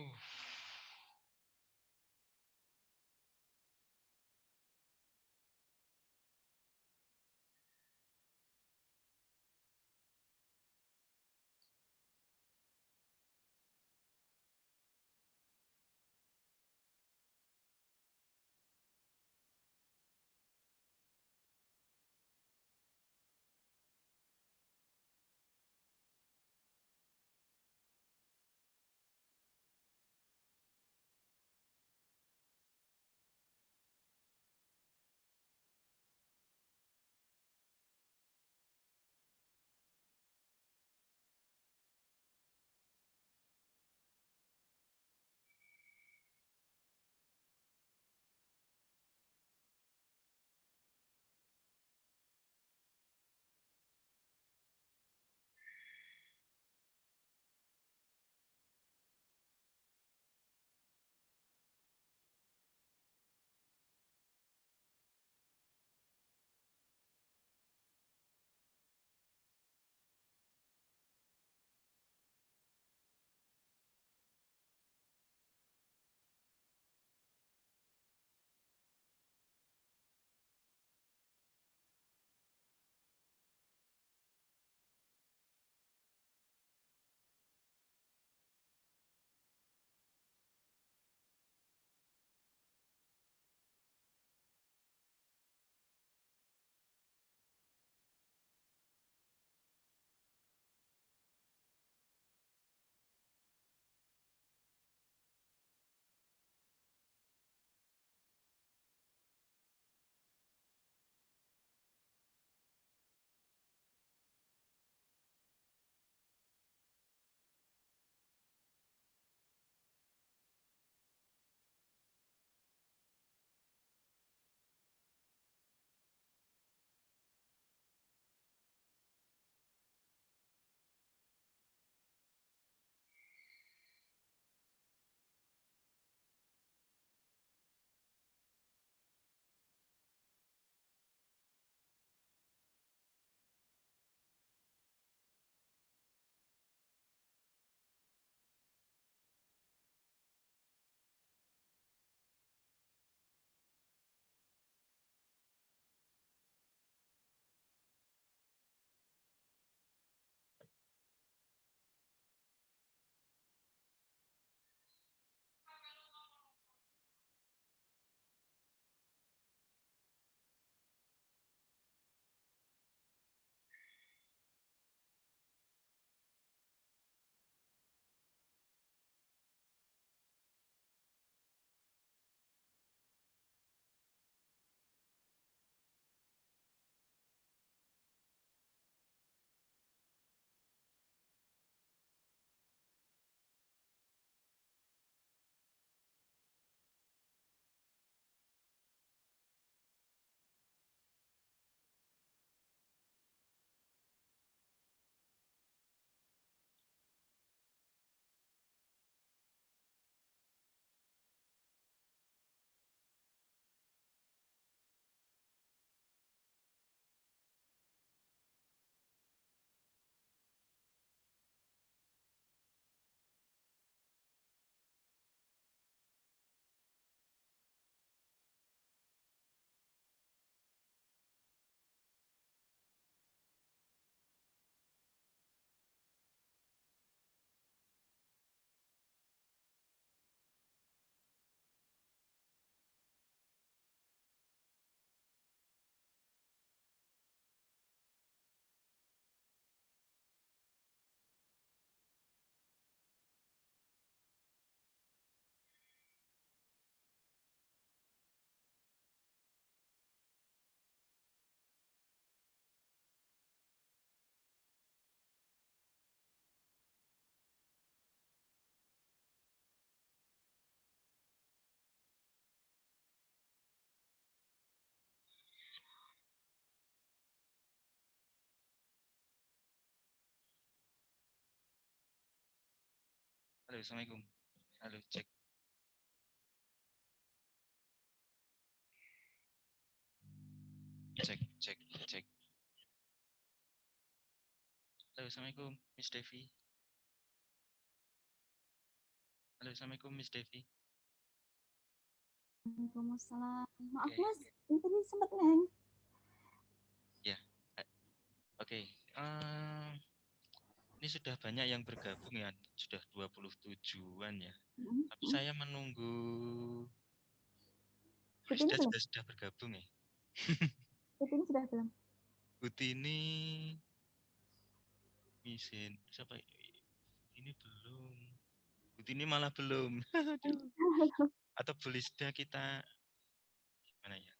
Uh, Halo, Assalamualaikum. Halo, cek, cek, cek, cek. Halo, Assalamualaikum, Miss Devi. Halo, Assalamualaikum Miss Devi. Waalaikumsalam. Maaf Oke, Mas, ini tadi sempat ngeheng. ya. Oke. Ini sudah banyak yang bergabung ya, sudah 27-an ya. Tapi saya menunggu Putini Bulisda belum? sudah bergabung ya. Putini sudah belum? Butini, Misin, siapa ini belum. Butini malah belum. Aduh. Atau Bulisda kita gimana ya?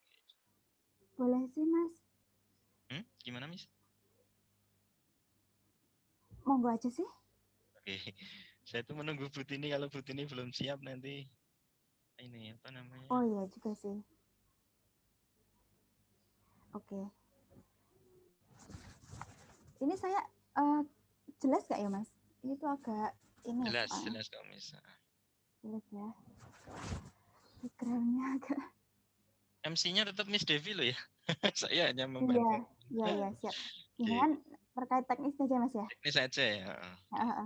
Boleh sih Mas, Gimana Miss? monggo aja sih. Oke. Saya tuh menunggu Butini, kalau Butini belum siap nanti ini apa namanya? Oh iya juga sih. Oke. Ini saya jelas gak ya Mas? Ini tuh agak ini ya Jelas, soalnya. jelas kok Miss. Jelas ya. Backgroundnya agak. MC-nya tetap Miss Devi loh ya. Saya hanya Iya, membantu. iya siap. Ini Oke. kan terkait teknis aja Mas ya. Teknis aja ya. Oke.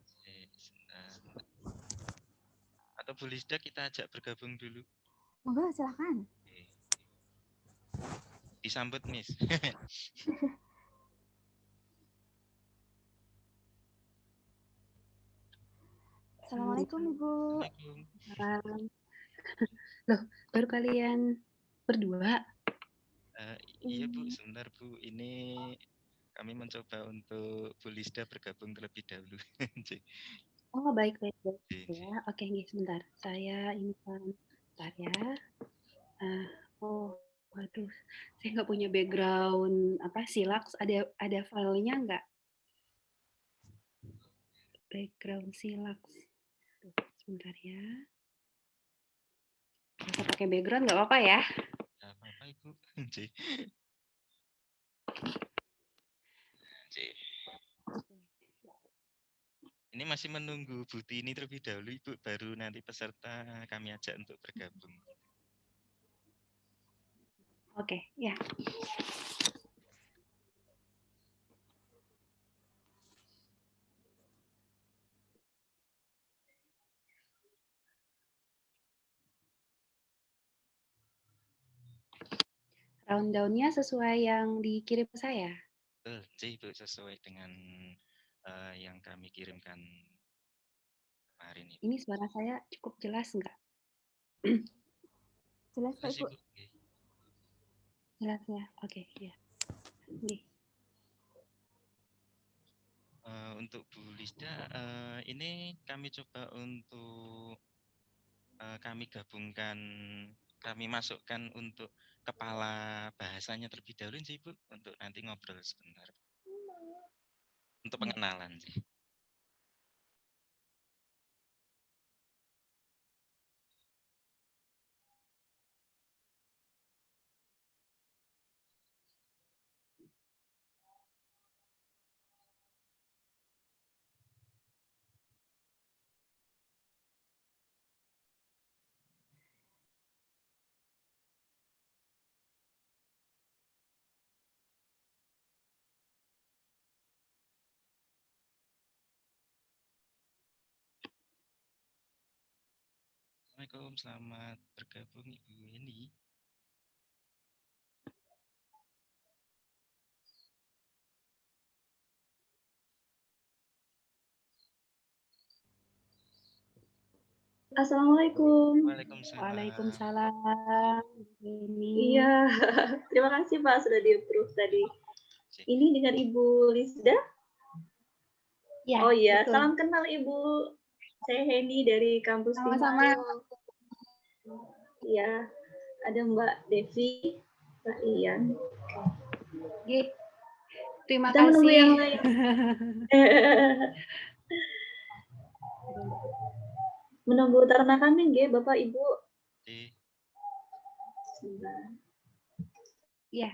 Oke, sebentar. Atau Bu Lisda kita ajak bergabung dulu. Monggo silahkan. Oke. Disambut Miss. Assalamualaikum Ibu. Assalamualaikum. Loh, baru kalian berdua? Iya Bu, sebentar Bu. Ini kami mencoba untuk Bu Lisda bergabung terlebih dahulu. Oh, baik. Ya, oke, sebentar. Saya ini sebentar ya. Waduh, saya nggak punya background silaks. Ada filenya nggak? Background silaks. Sebentar ya. Bisa pakai background nggak apa-apa ya? Nggak apa-apa Ibu. Ini masih menunggu Bu Tini terlebih dahulu Ibu, baru nanti peserta kami ajak untuk bergabung. Oke, ya. Rundown-nya sesuai yang dikirim ke saya. Ibu, sesuai dengan yang kami kirimkan kemarin ini. Ini suara saya cukup jelas nggak? Jelas Pak Ibu. Jelas ya, oke ya. Untuk Bu Lisda, ini kami coba untuk kami gabungkan, kami masukkan untuk kepala bahasanya terlebih dahulu sih Bu, untuk nanti ngobrol sebentar. Untuk pengenalan sih. Assalamualaikum, selamat bergabung Ibu Yeni. Assalamualaikum. Waalaikumsalam. Iya, terima kasih Pak sudah di-approve tadi. Ini dengan Ibu Lisda? Ya, oh iya, betul. salam kenal Ibu. Saya Heni dari kampus Sama-sama. Iya, ada Mbak Devi, Pak Ian. Oke. Terima Kita kasih. menunggu yang lain. Menunggu ternakannya nggih Bapak Ibu. Iya.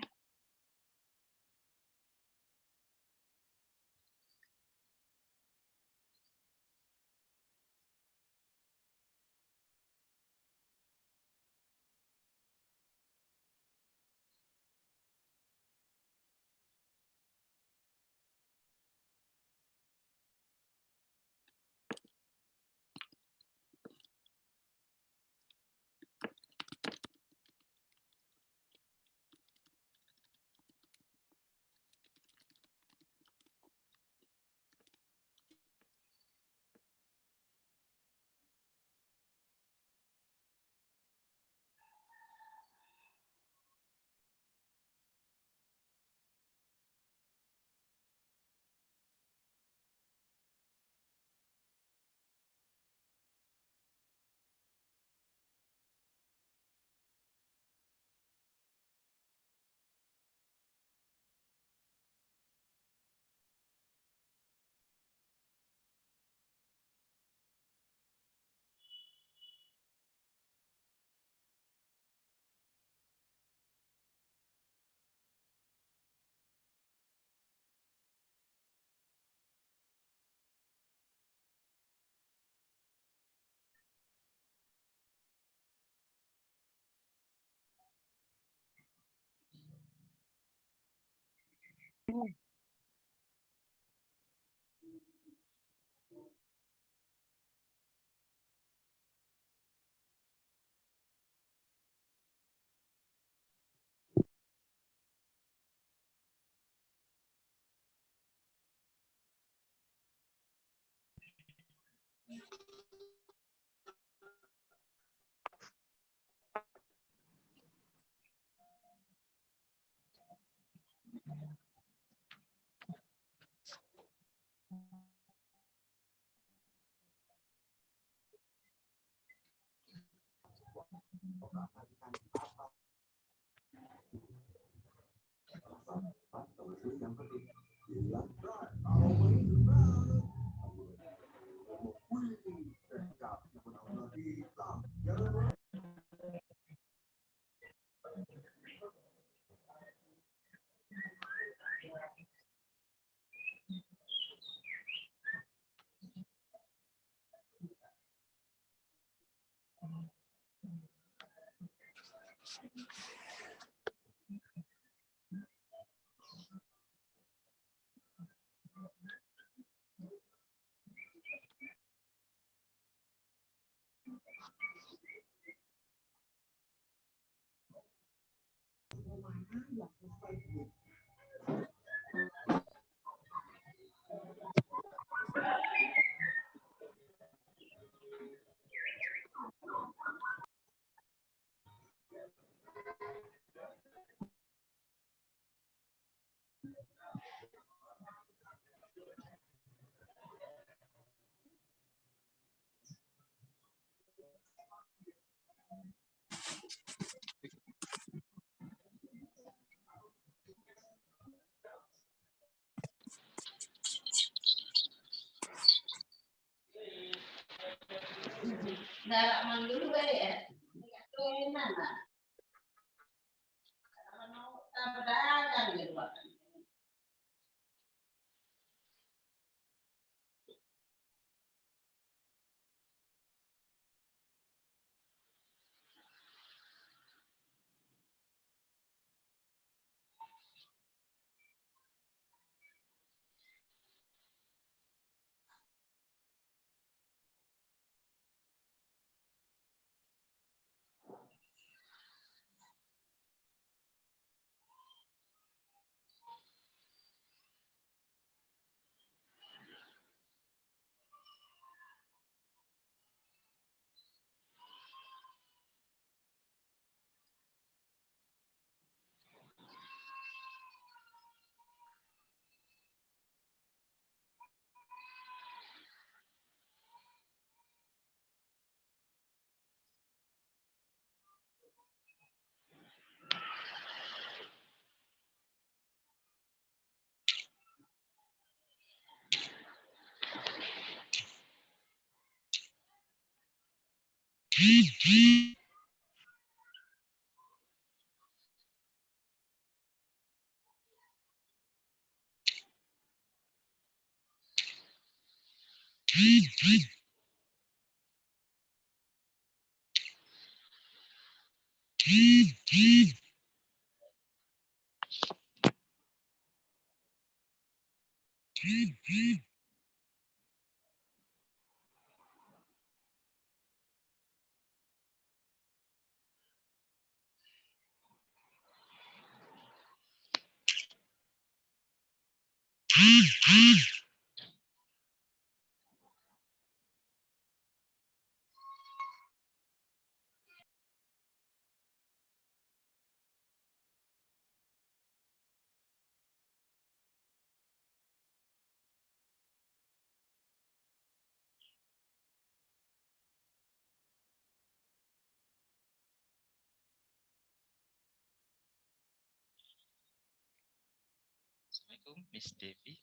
Assalamualaikum, Miss Devi.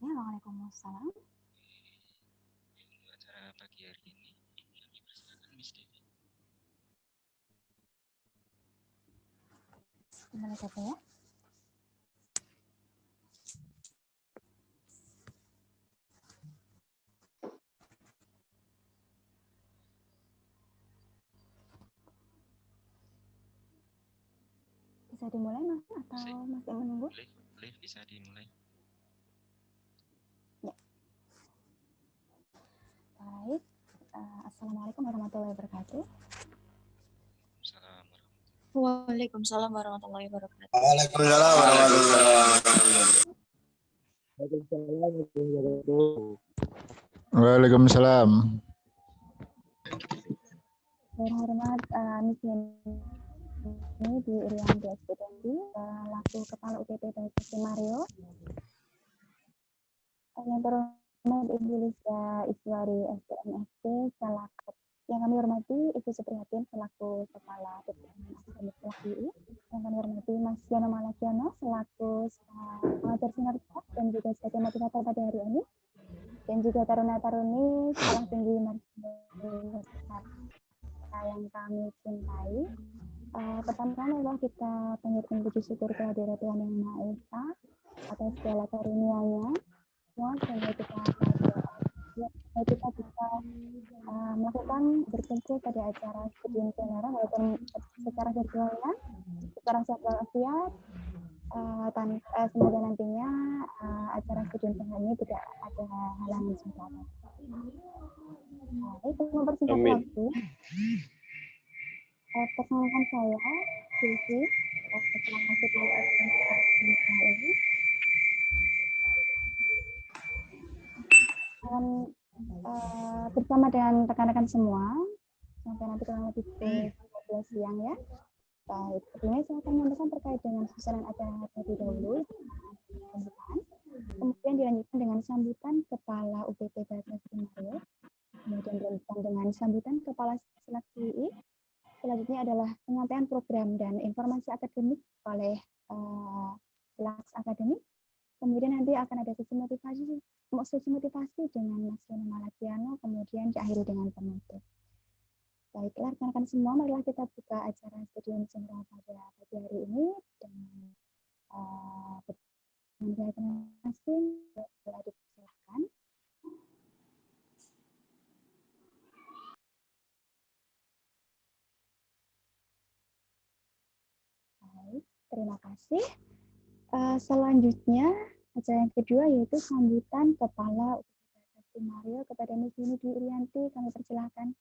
Ya, Waalaikumsalam. Untuk acara pagi hari ini, kami persilakan Miss Devi. Gimana Tete ya? bisa dimulai Mas atau masih menunggu? Boleh bisa dimulai. Ya. Baik. Assalamualaikum warahmatullahi wabarakatuh. Waalaikumsalam warahmatullahi wabarakatuh. Waalaikumsalam warahmatullahi wabarakatuh. Waalaikumsalam. Terhormat misi ini di Irianti Ekspedisi selaku Kepala UPT Bahasa Mario. Yang terhormat Ibu Lisa Iswari STMST selaku yang kami hormati Ibu Suprihatin selaku Kepala Departemen Akademik UI. Yang kami hormati Mas Yono Malakiano selaku pengajar sinergitas dan juga sebagai motivator pada hari ini. Dan juga taruna-taruni sekolah tinggi Margahayu yang kami cintai. Pertama-tama kita panjatkan puji syukur kehadirat Tuhan Yang Maha Esa atas segala karunia-Nya. Semua sehingga kita bisa melakukan berkumpul pada acara studium general walaupun secara virtualnya, secara walafiat. Semoga nantinya acara studium general ini tidak ada halangan semacam. Baik, untuk mempersingkat waktu, perkenalkan saya, Sylvie, setelah masuk di ini. Bersama dengan rekan-rekan semua, sampai nanti kurang lebih pukul 12 siang ya. Baik, sebelumnya saya akan menyampaikan terkait dengan susunan acara terlebih dahulu, pembukaan. Kemudian dilanjutkan dengan sambutan Kepala UPT Bahasa Mario. Kemudian dilanjutkan dengan sambutan Kepala Silak UI. Selanjutnya adalah penyampaian program dan informasi akademik oleh Silak Akademik. Kemudian nanti akan ada sesi motivasi dengan Mas Yono Malakiano, kemudian diakhiri dengan penutup. Baiklah, rekan-rekan semua, marilah kita buka acara studium general pada pagi hari ini dengan masing-masing boleh dipersilakan. Baik, terima kasih. Selanjutnya, acara yang kedua yaitu sambutan Kepala UPT Mario kepada Miss Yuni Dwi Irianti. Kami persilahkan.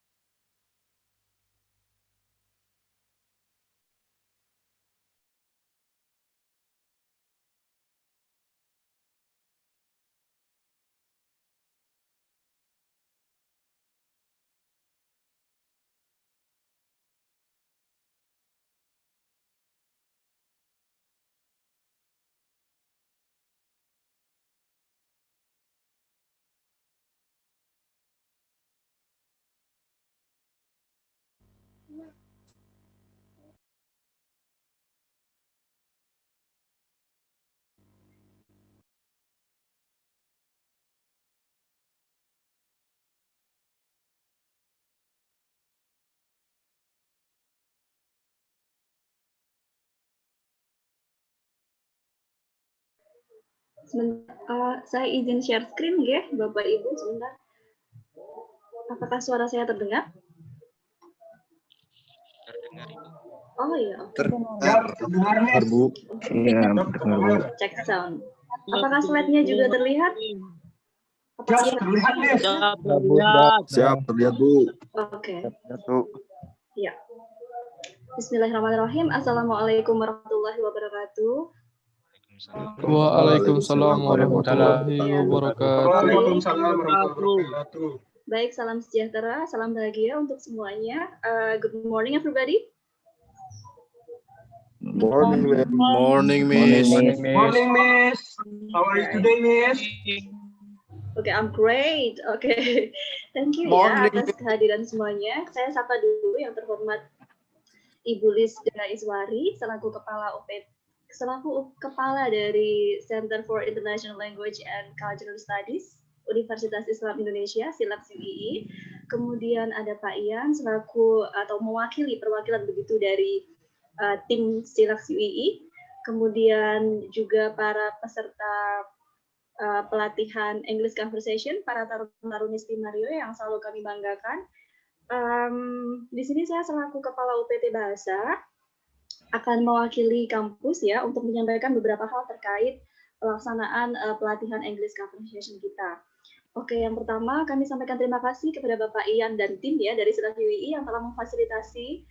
Saya izin share screen ya, Bapak Ibu, sebentar. Apakah suara saya terdengar? Terdengar, Ibu. Oh iya. Terdengar, Bu. Iya, terdengar. Cek sound. Apakah slide-nya juga terlihat? Apakah terlihat, Siap, terlihat, Bu. Oke. Ya. Bismillahirrahmanirrahim. Assalamualaikum warahmatullahi wabarakatuh. Waalaikumsalam warahmatullahi wabarakatuh. Waalaikumsalam warahmatullahi wabarakatuh. Baik, salam sejahtera, salam bahagia untuk semuanya. Good morning, everybody. Morning, Miss. Morning, Miss. Morning, Miss. How are you today, Miss? Okay, I'm great. Okay, thank you ya atas kehadiran semuanya. Saya sapa dulu yang terhormat Ibu Lisa Iswari selaku Kepala dari Center for International Language and Cultural Studies Universitas Islam Indonesia Silak UI. Kemudian ada Pak Ian selaku atau mewakili perwakilan begitu dari tim Silak UI. Kemudian juga para peserta pelatihan English Conversation, para taruna-taruni Mario yang selalu kami banggakan. Di sini saya selaku Kepala UPT Bahasa. akan mewakili kampus ya untuk menyampaikan beberapa hal terkait pelaksanaan pelatihan English Conversation kita. Oke, yang pertama kami sampaikan terima kasih kepada Bapak Ian dan tim ya dari Silat UII yang telah memfasilitasi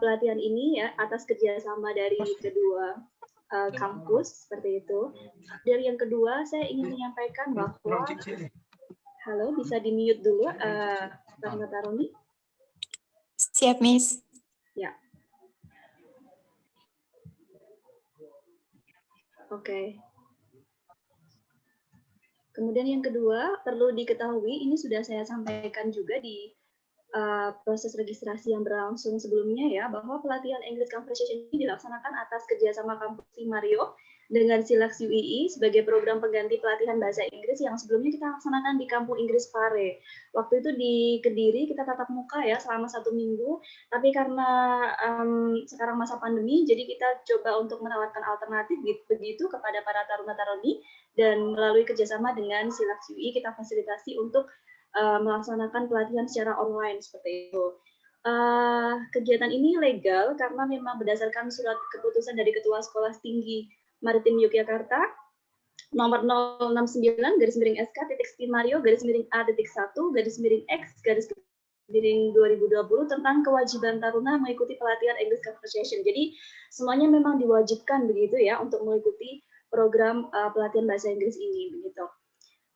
pelatihan ini ya atas kerjasama dari kedua kampus seperti itu. Dan yang kedua saya ingin menyampaikan bahwa halo, bisa di-mute dulu Tante Taruni. Siap, Miss. Ya. Oke. Kemudian yang kedua, perlu diketahui, ini sudah saya sampaikan juga di proses registrasi yang berlangsung sebelumnya ya, bahwa pelatihan English Conversation ini dilaksanakan atas kerjasama kampus Mario dengan Silax UII sebagai program pengganti pelatihan bahasa Inggris yang sebelumnya kita laksanakan di Kampung Inggris Pare. Waktu itu di Kediri kita tatap muka ya selama 1 minggu, tapi karena sekarang masa pandemi, jadi kita coba untuk menawarkan alternatif begitu kepada para taruna-taruni, dan melalui kerjasama dengan Silax UI kita fasilitasi untuk melaksanakan pelatihan secara online seperti itu. Kegiatan ini legal karena memang berdasarkan surat keputusan dari Ketua Sekolah Tinggi Maritim Yogyakarta nomor 069-A.1-A.1-2020 tentang kewajiban taruna mengikuti pelatihan English Conversation. Jadi semuanya memang diwajibkan begitu ya untuk mengikuti program pelatihan bahasa Inggris ini begitu.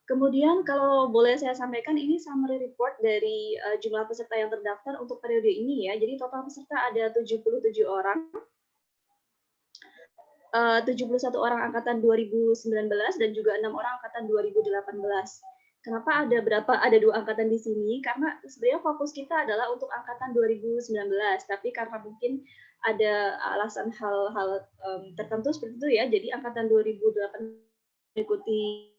Kemudian kalau boleh saya sampaikan ini summary report dari jumlah peserta yang terdaftar untuk periode ini ya. Jadi total peserta ada 77 orang. 71 orang angkatan 2019 dan juga 6 orang angkatan 2018. Kenapa ada 2 angkatan di sini? Karena sebenarnya fokus kita adalah untuk angkatan 2019, tapi karena mungkin ada alasan hal-hal tertentu seperti itu ya. Jadi angkatan 2018 mengikuti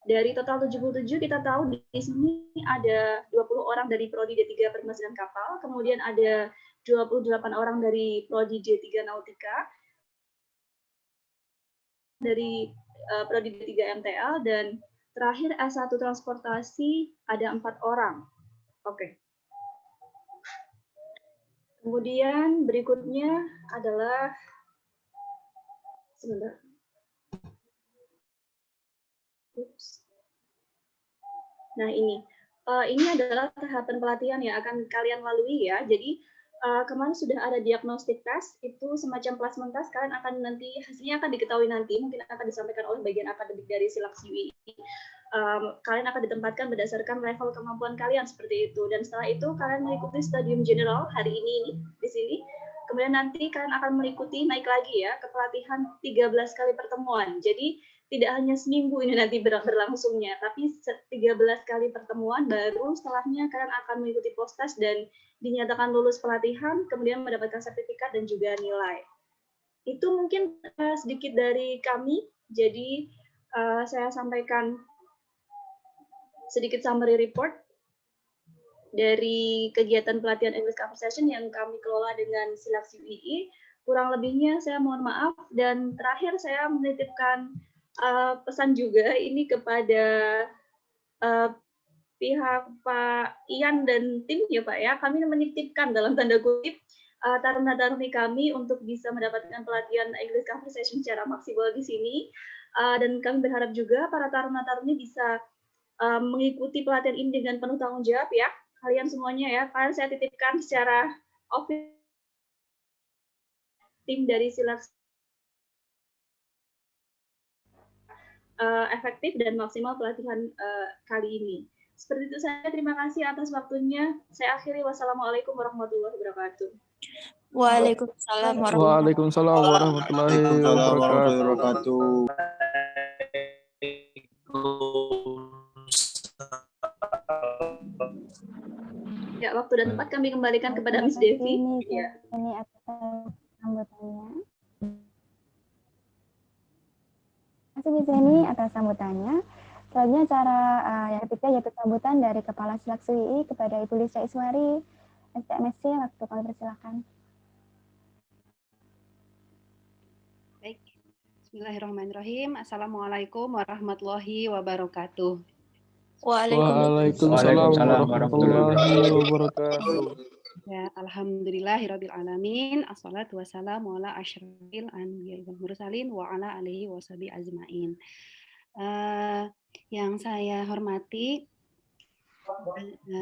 dari total 77 kita tahu di sini ada 20 orang dari prodi D3 Permesinan Kapal, kemudian ada 28 orang dari prodi D3 Nautika, dari prodi D3 MTL, dan terakhir S1 Transportasi ada 4 orang. Oke. Kemudian berikutnya adalah sebentar. Nah ini adalah tahapan pelatihan yang akan kalian lalui ya. Jadi kemarin sudah ada diagnostic test, itu semacam placement test. Kalian akan nanti hasilnya akan diketahui nanti, mungkin akan disampaikan oleh bagian akademik dari Silax UI. Kalian akan ditempatkan berdasarkan level kemampuan kalian seperti itu. Dan setelah itu kalian mengikuti studium general hari ini di sini. Kemudian nanti kalian akan mengikuti naik lagi ya ke pelatihan 13 kali pertemuan. Jadi tidak hanya seminggu ini nanti berlangsungnya, tapi 13 kali pertemuan, baru setelahnya kalian akan mengikuti post-test dan dinyatakan lulus pelatihan, kemudian mendapatkan sertifikat dan juga nilai. Itu mungkin sedikit dari kami, jadi saya sampaikan sedikit summary report dari kegiatan pelatihan English Conversation yang kami kelola dengan Silax UII. Kurang lebihnya saya mohon maaf, dan terakhir saya menitipkan pesan juga ini kepada pihak Pak Ian dan tim ya Pak ya, kami menitipkan dalam tanda kutip taruna-taruni kami untuk bisa mendapatkan pelatihan English Conversation secara maksimal di sini, dan kami berharap juga para taruna-taruni bisa mengikuti pelatihan ini dengan penuh tanggung jawab ya, kalian semuanya ya. Kalian saya titipkan secara official tim dari Silax efektif dan maksimal pelatihan kali ini. Seperti itu saja, terima kasih atas waktunya. Saya akhiri, wassalamualaikum warahmatullahi wabarakatuh. Waalaikumsalam warahmatullahi wabarakatuh. Ya, waktu dan tempat kami kembalikan kepada Miss Devi. Ya. Ini atas sambutannya. Terima kasih Miss Zeni atas sambutannya. Selanjutnya cara yang ketiga yaitu sambutan dari Kepala Silax UI kepada Ibu Lisa Iswari, STMSC, waktu kami persilakan. Baik, Bismillahirrahmanirrahim. Assalamualaikum warahmatullahi wabarakatuh. Waalaikumsalam warahmatullahi wabarakatuh. Ya, alhamdulillahirabbil alamin. Assalatu wassalamu ala asyrofil anbiya'i wal mursalin wa ala alihi washabihi ajmain. Yang saya hormati,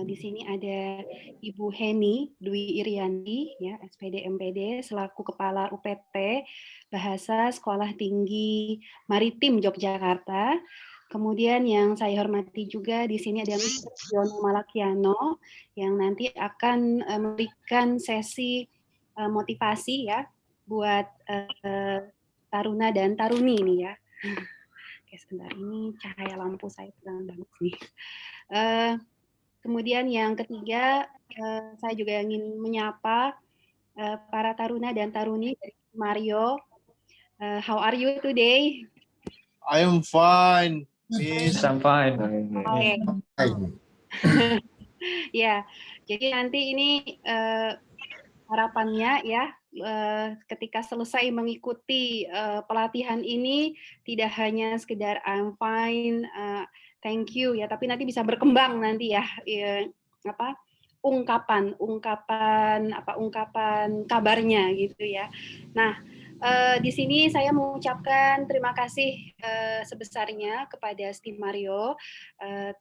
di sini ada Ibu Heni Dwi Irianti, ya, SPD MPD selaku Kepala UPT Bahasa Sekolah Tinggi Maritim Yogyakarta. Kemudian yang saya hormati juga di sini ada Mr. Yono Malakiano yang nanti akan memberikan sesi motivasi ya buat taruna dan taruni ini ya. Oke, sebentar, ini cahaya lampu saya terang banget nih. Kemudian yang ketiga, saya juga ingin menyapa para taruna dan taruni dari Mario. How are you today? I am fine. Miss. I'm fine. Oke. Ya, jadi nanti ini harapannya ya, ketika selesai mengikuti pelatihan ini tidak hanya sekedar I'm fine, thank you ya, tapi nanti bisa berkembang nanti ya, ungkapan kabarnya gitu ya. Nah, di sini saya mengucapkan terima kasih sebesarnya kepada Steam Mario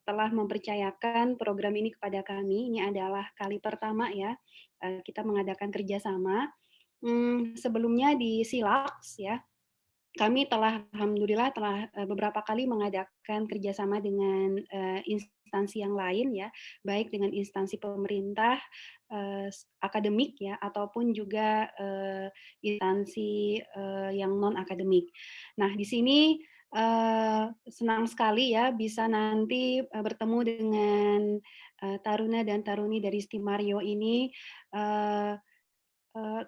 telah mempercayakan program ini kepada kami. Ini adalah kali pertama ya kita mengadakan kerjasama. Sebelumnya di SILAX ya, kami alhamdulillah telah beberapa kali mengadakan kerjasama dengan instansi yang lain ya, baik dengan instansi pemerintah, akademik ya, ataupun juga instansi yang non akademik. Nah, di sini senang sekali ya bisa nanti bertemu dengan taruna dan taruni dari Steam Mario ini.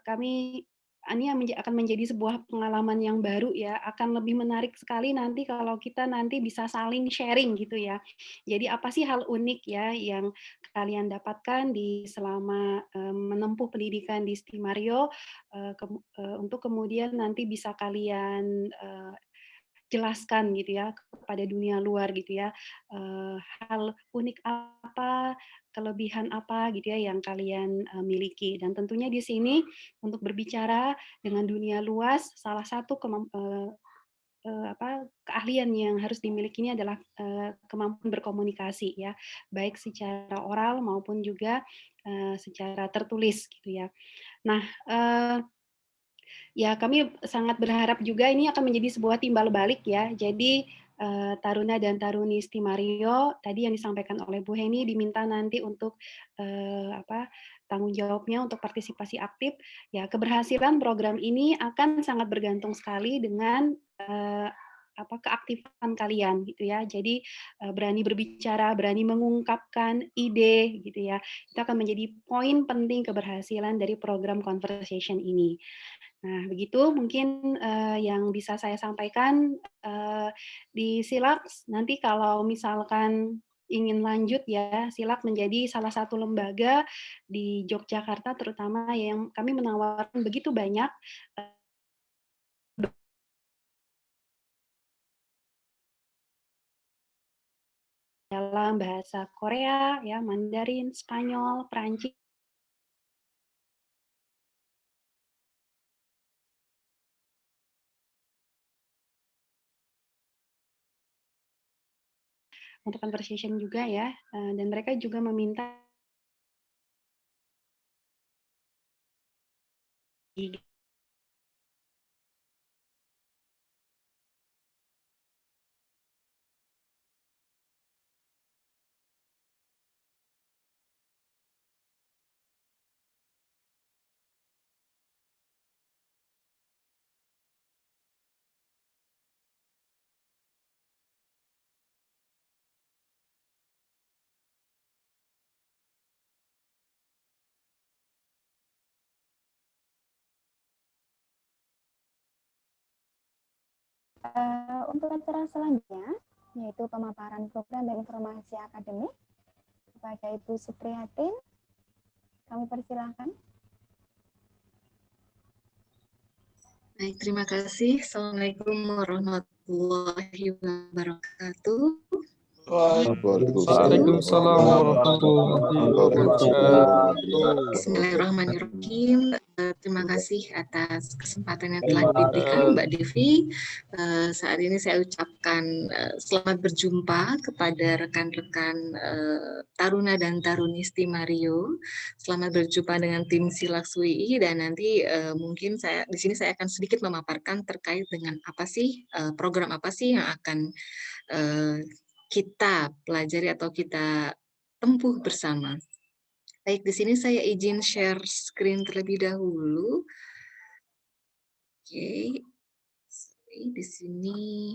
Kami ini akan menjadi sebuah pengalaman yang baru ya, akan lebih menarik sekali nanti kalau kita nanti bisa saling sharing gitu ya. Jadi apa sih hal unik ya yang kalian dapatkan di selama menempuh pendidikan di Steam Mario untuk kemudian nanti bisa kalian jelaskan gitu ya kepada dunia luar gitu ya, hal unik apa, kelebihan apa gitu ya yang kalian miliki. Dan tentunya di sini untuk berbicara dengan dunia luas, salah satu keahlian yang harus dimiliki ini adalah kemampuan berkomunikasi ya, baik secara oral maupun juga secara tertulis gitu ya. Nah, ya, kami sangat berharap juga ini akan menjadi sebuah timbal balik ya. Jadi taruna dan taruni Steam Mario tadi yang disampaikan oleh Bu Heni diminta nanti untuk tanggung jawabnya untuk partisipasi aktif. Ya, keberhasilan program ini akan sangat bergantung sekali dengan keaktifan kalian gitu ya. Jadi berani berbicara, berani mengungkapkan ide gitu ya. Itu akan menjadi poin penting keberhasilan dari program conversation ini. Nah, begitu mungkin yang bisa saya sampaikan di SILAX. Nanti kalau misalkan ingin lanjut ya, SILAX menjadi salah satu lembaga di Yogyakarta terutama yang kami menawarkan begitu banyak dalam bahasa Korea, ya, Mandarin, Spanyol, Perancis, untuk conversation juga ya, dan mereka juga meminta untuk acara selanjutnya, yaitu pemaparan program dan informasi akademik kepada Ibu Supriyatin. Kami persilahkan. Baik, terima kasih. Assalamualaikum warahmatullahi wabarakatuh. Waalaikumsalam warahmatullahi wabarakatuh. Bismillahirrahmanirrahim. Terima kasih atas kesempatan yang telah diberikan Mbak Devi. Saat ini saya ucapkan selamat berjumpa kepada rekan-rekan Taruna dan Taruni Stimario. Selamat berjumpa dengan tim Silaks UI dan nanti mungkin di sini saya akan sedikit memaparkan terkait dengan apa sih program apa sih yang akan kita pelajari atau kita tempuh bersama. Baik, di sini saya izin share screen terlebih dahulu. Oke, di sini.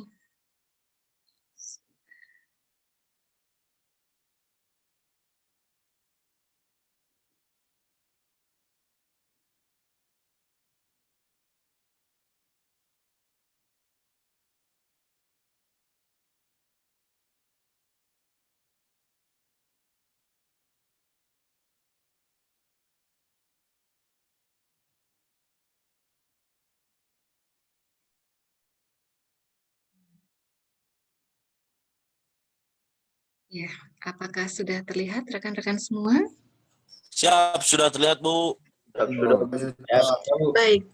Ya, apakah sudah terlihat rekan-rekan semua? Siap, sudah terlihat, Bu. Baik.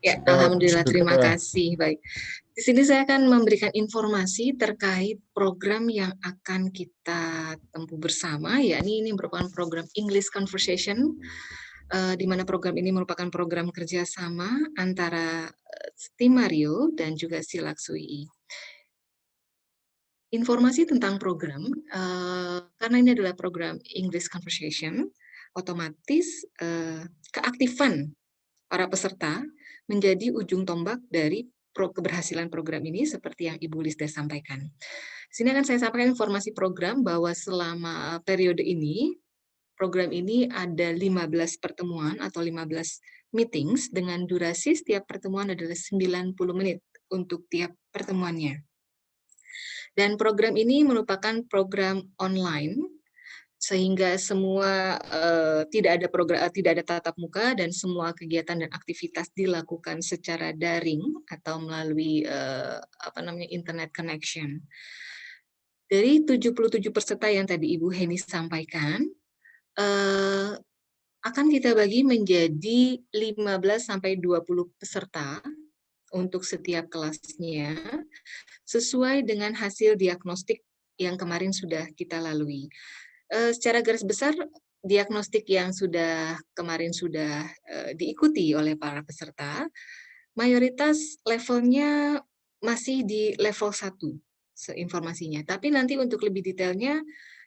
Ya, alhamdulillah, terima kasih. Baik. Di sini saya akan memberikan informasi terkait program yang akan kita tempuh bersama, yakni ini merupakan program English Conversation, di mana program ini merupakan program kerjasama antara Stimario dan juga Silaks UI. Informasi tentang program, karena ini adalah program English Conversation, otomatis keaktifan para peserta menjadi ujung tombak dari keberhasilan program ini seperti yang Ibu Lisda sampaikan. Sini akan saya sampaikan informasi program bahwa selama periode ini, program ini ada 15 pertemuan atau 15 meetings dengan durasi setiap pertemuan adalah 90 menit untuk tiap pertemuannya. Dan program ini merupakan program online, sehingga semua tidak ada tatap muka dan semua kegiatan dan aktivitas dilakukan secara daring atau melalui internet connection. Dari 77 peserta yang tadi Ibu Heni sampaikan, akan kita bagi menjadi 15 sampai 20 peserta untuk setiap kelasnya, sesuai dengan hasil diagnostik yang kemarin sudah kita lalui. Secara garis besar, diagnostik yang kemarin sudah diikuti oleh para peserta, mayoritas levelnya masih di level 1, informasinya. Tapi nanti untuk lebih detailnya,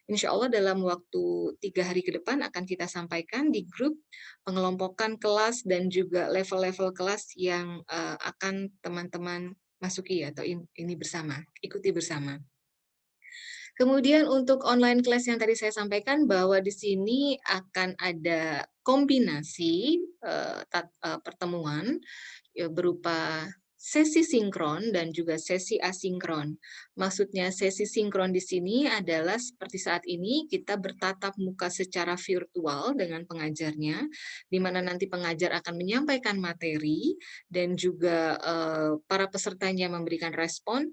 insya Allah dalam waktu 3 hari ke depan akan kita sampaikan di grup pengelompokan kelas dan juga level-level kelas yang akan teman-teman masuki atau ini bersama, ikuti bersama. Kemudian untuk online class yang tadi saya sampaikan bahwa di sini akan ada kombinasi pertemuan berupa sesi sinkron dan juga sesi asinkron. Maksudnya sesi sinkron di sini adalah seperti saat ini kita bertatap muka secara virtual dengan pengajarnya, di mana nanti pengajar akan menyampaikan materi dan juga para pesertanya memberikan respon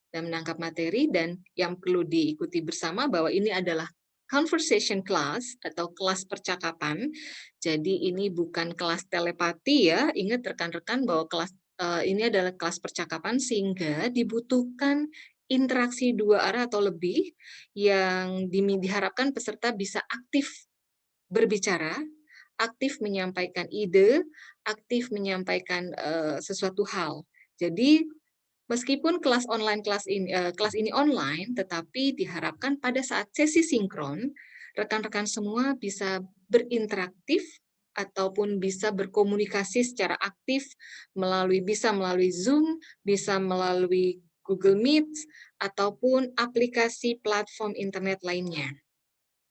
dan menangkap materi, dan yang perlu diikuti bersama bahwa ini adalah conversation class atau kelas percakapan. Jadi ini bukan kelas telepati ya. Ingat rekan-rekan bahwa kelas ini adalah kelas percakapan sehingga dibutuhkan interaksi 2 arah atau lebih yang diharapkan peserta bisa aktif berbicara, aktif menyampaikan ide, aktif menyampaikan sesuatu hal. Jadi meskipun kelas ini online, tetapi diharapkan pada saat sesi sinkron, rekan-rekan semua bisa berinteraktif ataupun bisa berkomunikasi secara aktif bisa melalui Zoom, bisa melalui Google Meet, ataupun aplikasi platform internet lainnya.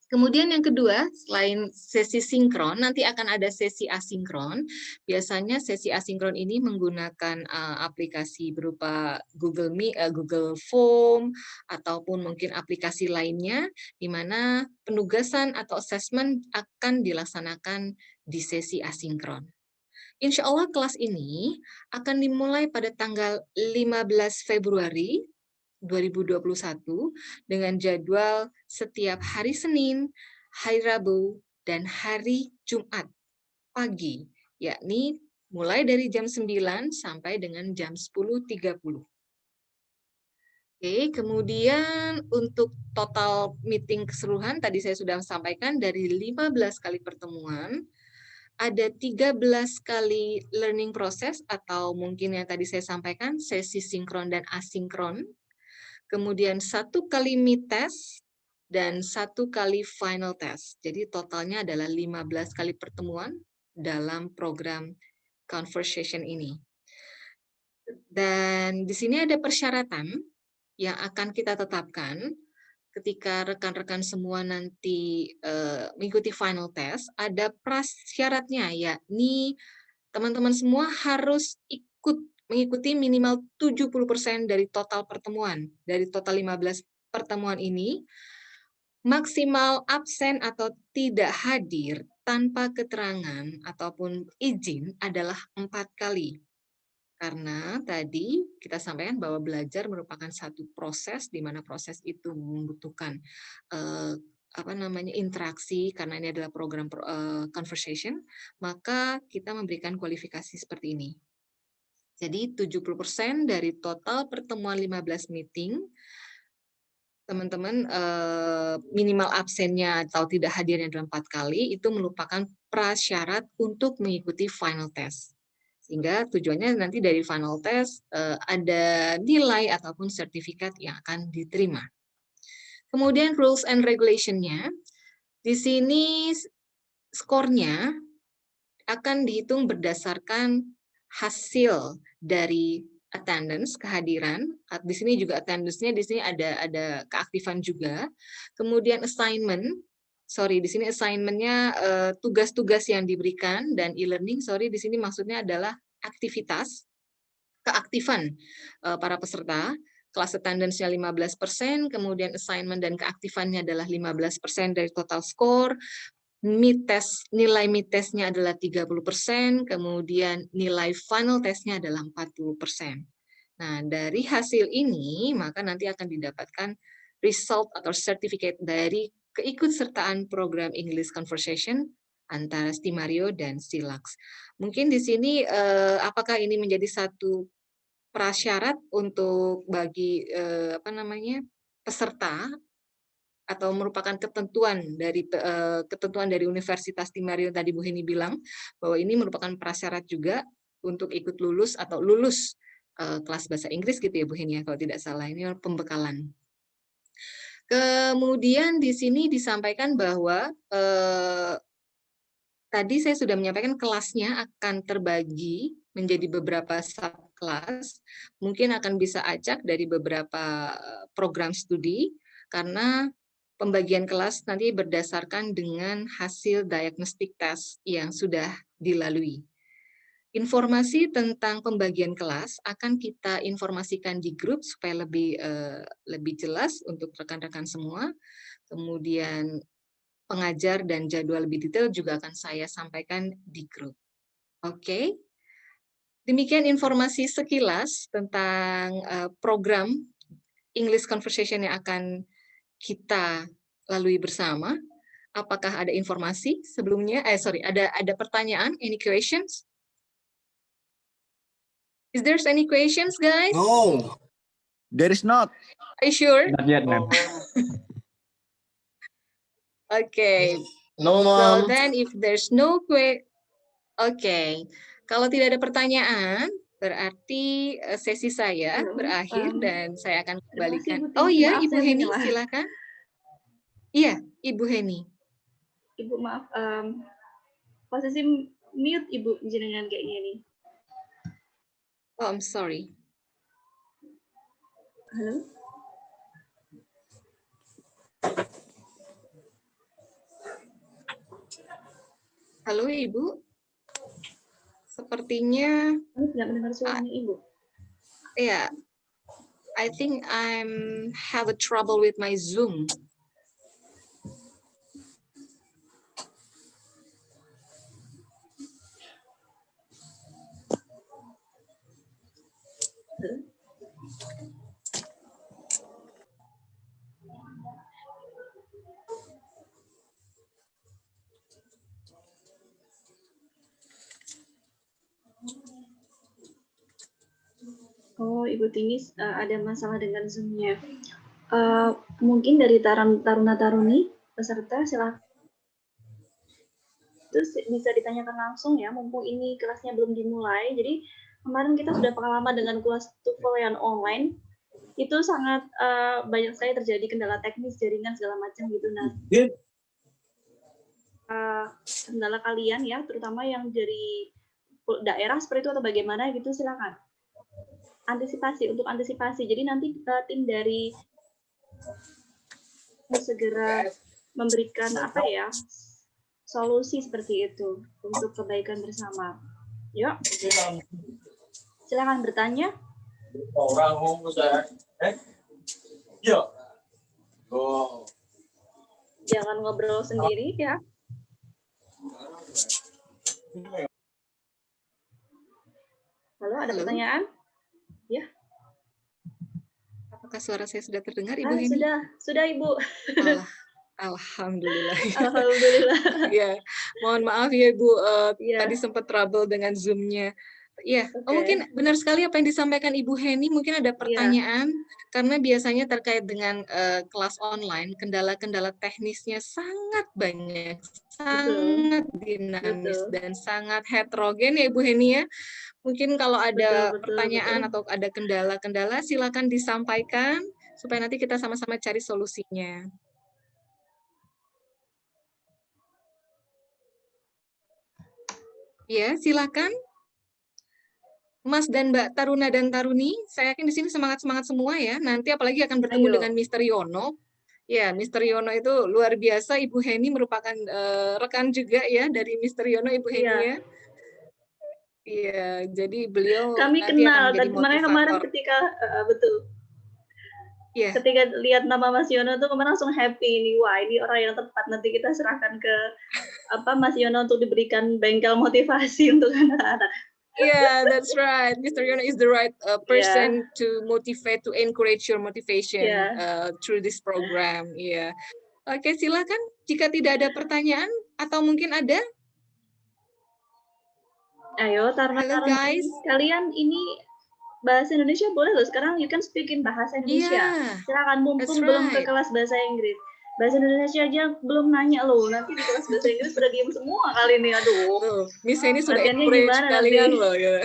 Kemudian yang kedua, selain sesi sinkron, nanti akan ada sesi asinkron. Biasanya sesi asinkron ini menggunakan aplikasi berupa Google Meet, Google Form, ataupun mungkin aplikasi lainnya, di mana penugasan atau assessment akan dilaksanakan di sesi asinkron. Insya Allah kelas ini akan dimulai pada tanggal 15 Februari 2021 dengan jadwal setiap hari Senin, hari Rabu, dan hari Jumat pagi, yakni mulai dari jam 9 sampai dengan jam 10.30. Oke, kemudian untuk total meeting keseluruhan, tadi saya sudah sampaikan dari 15 kali pertemuan, ada 13 kali learning process atau mungkin yang tadi saya sampaikan, sesi sinkron dan asinkron, kemudian 1 kali mid test, dan 1 kali final test. Jadi totalnya adalah 15 kali pertemuan dalam program conversation ini. Dan di sini ada persyaratan yang akan kita tetapkan ketika rekan-rekan semua nanti mengikuti final test, ada prasyaratnya, yakni teman-teman semua harus mengikuti minimal 70% dari total pertemuan. Dari total 15 pertemuan ini, maksimal absen atau tidak hadir tanpa keterangan ataupun izin adalah 4 kali. Karena tadi kita sampaikan bahwa belajar merupakan satu proses di mana proses itu membutuhkan interaksi karena ini adalah program conversation, maka kita memberikan kualifikasi seperti ini. Jadi 70% dari total pertemuan 15 meeting, teman-teman minimal absennya atau tidak hadirnya dalam 4 kali itu merupakan prasyarat untuk mengikuti final test. Sehingga tujuannya nanti dari final test ada nilai ataupun sertifikat yang akan diterima. Kemudian rules and regulation-nya, di sini skornya akan dihitung berdasarkan hasil dari attendance, kehadiran. Di sini juga attendance-nya di sini ada keaktifan juga. Kemudian di sini assignment-nya tugas-tugas yang diberikan, dan e-learning, di sini maksudnya adalah aktivitas, keaktifan para peserta. Kelas attendance-nya 15%, kemudian assignment dan keaktifannya adalah 15% dari total skor. Nilai mid test-nya adalah 30%, kemudian nilai final test-nya adalah 40%. Nah, dari hasil ini, maka nanti akan didapatkan result atau certificate dari keikutsertaan program English Conversation antara Stimario dan Silax. Mungkin di sini apakah ini menjadi satu prasyarat untuk bagi peserta atau merupakan ketentuan dari Universitas Stimario tadi Bu Heni bilang bahwa ini merupakan prasyarat juga untuk ikut lulus atau lulus kelas bahasa Inggris gitu ya Bu Heni ya, kalau tidak salah, ini pembekalan. Kemudian di sini disampaikan bahwa tadi saya sudah menyampaikan kelasnya akan terbagi menjadi beberapa subkelas, mungkin akan bisa acak dari beberapa program studi, karena pembagian kelas nanti berdasarkan dengan hasil diagnostic test yang sudah dilalui. Informasi tentang pembagian kelas akan kita informasikan di grup supaya lebih jelas untuk rekan-rekan semua. Kemudian pengajar dan jadwal lebih detail juga akan saya sampaikan di grup. Oke. Demikian informasi sekilas tentang program English Conversation yang akan kita lalui bersama. Apakah ada informasi sebelumnya? Ada pertanyaan? Any questions? Is there any questions, guys? No, there is not. Are you sure? Not yet, ma'am. Okay. No, So ma'am. then if there's no okay. Kalau tidak ada pertanyaan, berarti sesi saya berakhir dan saya akan kembalikan. Oh iya, Ibu Heni, silakan. Iya, Ibu Heni. Ibu maaf, posisi mute Ibu jenengan kayak gini. Oh, I'm sorry. Halo? Halo Ibu. Sepertinya tidak mendengar suaranya Ibu. Yeah, I think have a trouble with my Zoom. Oh, Ibu Tinis ada masalah dengan Zoom-nya. Mungkin dari taruna-taruni peserta silakan. Terus bisa ditanyakan langsung ya, mumpung ini kelasnya belum dimulai. Jadi kemarin kita sudah pengalaman dengan kelas TOEFL yang online. Itu sangat banyak sekali terjadi kendala teknis, jaringan segala macam gitu. Nah, kendala kalian ya, terutama yang dari daerah seperti itu atau bagaimana gitu, silakan. Untuk antisipasi. Jadi nanti tim dari segera memberikan solusi seperti itu untuk kebaikan bersama. Yuk, silakan bertanya. Jangan ngobrol sendiri ya. Halo, ada pertanyaan? Ya. Apakah suara saya sudah terdengar, Ibu Heni? Sudah Ibu. Alhamdulillah. Alhamdulillah. Ya, mohon maaf ya Ibu, tadi sempat trouble dengan Zoom-nya. Ya, mungkin benar sekali apa yang disampaikan Ibu Heni. Mungkin ada pertanyaan karena biasanya terkait dengan kelas online, kendala-kendala teknisnya sangat banyak, sangat dinamis dan sangat heterogen ya Ibu Heni ya. Mungkin kalau ada pertanyaan atau ada kendala-kendala, silakan disampaikan supaya nanti kita sama-sama cari solusinya. Ya, silakan. Mas dan Mbak Taruna dan Taruni, saya yakin di sini semangat-semangat semua ya. Nanti apalagi akan bertemu dengan Mr. Yono. Ya, Mr. Yono itu luar biasa. Ibu Heni merupakan rekan juga ya dari Mr. Yono, Ibu Heni ya. Iya, jadi beliau kami nanti kenal, akan menjadi motivator. Kemarin ketika ketika lihat nama Mas Yono tuh kemarin langsung happy nih, wah ini orang yang tepat, nanti kita serahkan ke Mas Yono untuk diberikan bengkel motivasi untuk anak-anak. Yeah, that's right. Mr. Yono is the right person to motivate, to encourage your motivation through this program. Yeah. Oke, silakan. Jika tidak ada pertanyaan atau mungkin ada. Ayo, Taruna guys. Kalian ini bahasa Indonesia boleh loh. Sekarang you can speak in bahasa Indonesia. Silakan, mumpung belum ke kelas bahasa Inggris. Bahasa Indonesia aja belum nanya loh. Nanti di kelas bahasa Inggris pada diem semua kali ini. Aduh. Miss ini sudah encourage kalian loh. Ya.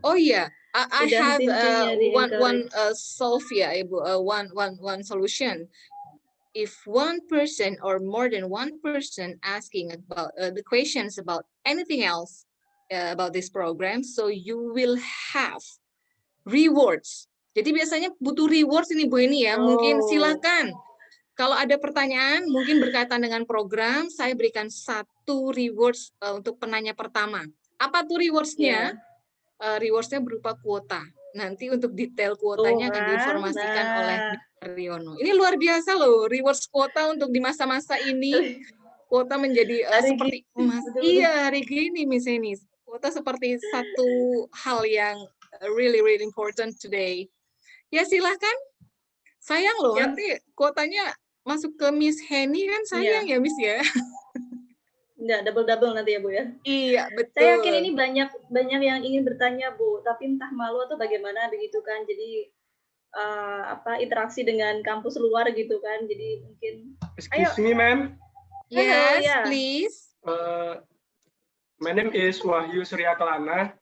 Oh iya, I have one solve ya, Ibu. One solution. If one person or more than one person asking about the questions about anything else about this program, so you will have rewards. Jadi biasanya butuh rewards ini Bu ini ya. Mungkin silakan. Kalau ada pertanyaan mungkin berkaitan dengan program, saya berikan 1 rewards untuk penanya pertama. Apa tuh rewards-nya? Rewards-nya berupa kuota. Nanti untuk detail kuotanya akan diinformasikan oleh Mr. Yono. Ini luar biasa loh, rewards kuota untuk di masa-masa ini. Kuota menjadi seperti emas. Iya, hari gini Miss Enis. Kuota seperti satu hal yang really important today. Ya silahkan. Sayang loh, nanti kuotanya masuk ke Miss Heni kan sayang ya Miss ya. Enggak, double nanti ya Bu ya. Iya, betul. Saya yakin ini banyak yang ingin bertanya Bu, tapi entah malu atau bagaimana begitu kan. Jadi interaksi dengan kampus luar gitu kan. Jadi mungkin Excuse me, ma'am. Yes, please. My name is Wahyu Surya Kelana.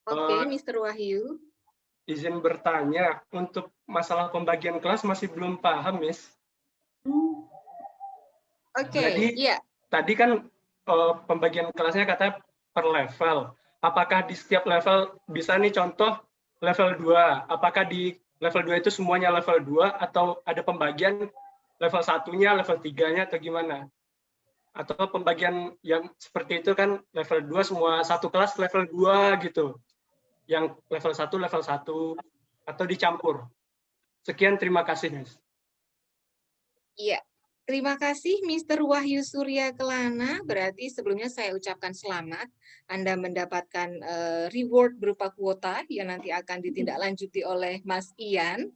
Oke, Mr. Wahyu. Izin bertanya, untuk masalah pembagian kelas masih belum paham, Miss. Jadi, tadi kan pembagian kelasnya katanya per level. Apakah di setiap level bisa nih contoh level 2? Apakah di level 2 itu semuanya level 2 atau ada pembagian level 1-nya, level 3-nya atau gimana? Atau pembagian yang seperti itu kan level 2 semua satu kelas level 2 gitu. Yang level 1 level 1 atau dicampur. Sekian, terima kasih, Miss. Iya, terima kasih Mr. Wahyu Surya Kelana. Berarti sebelumnya saya ucapkan selamat. Anda mendapatkan reward berupa kuota yang nanti akan ditindaklanjuti oleh Mas Ian.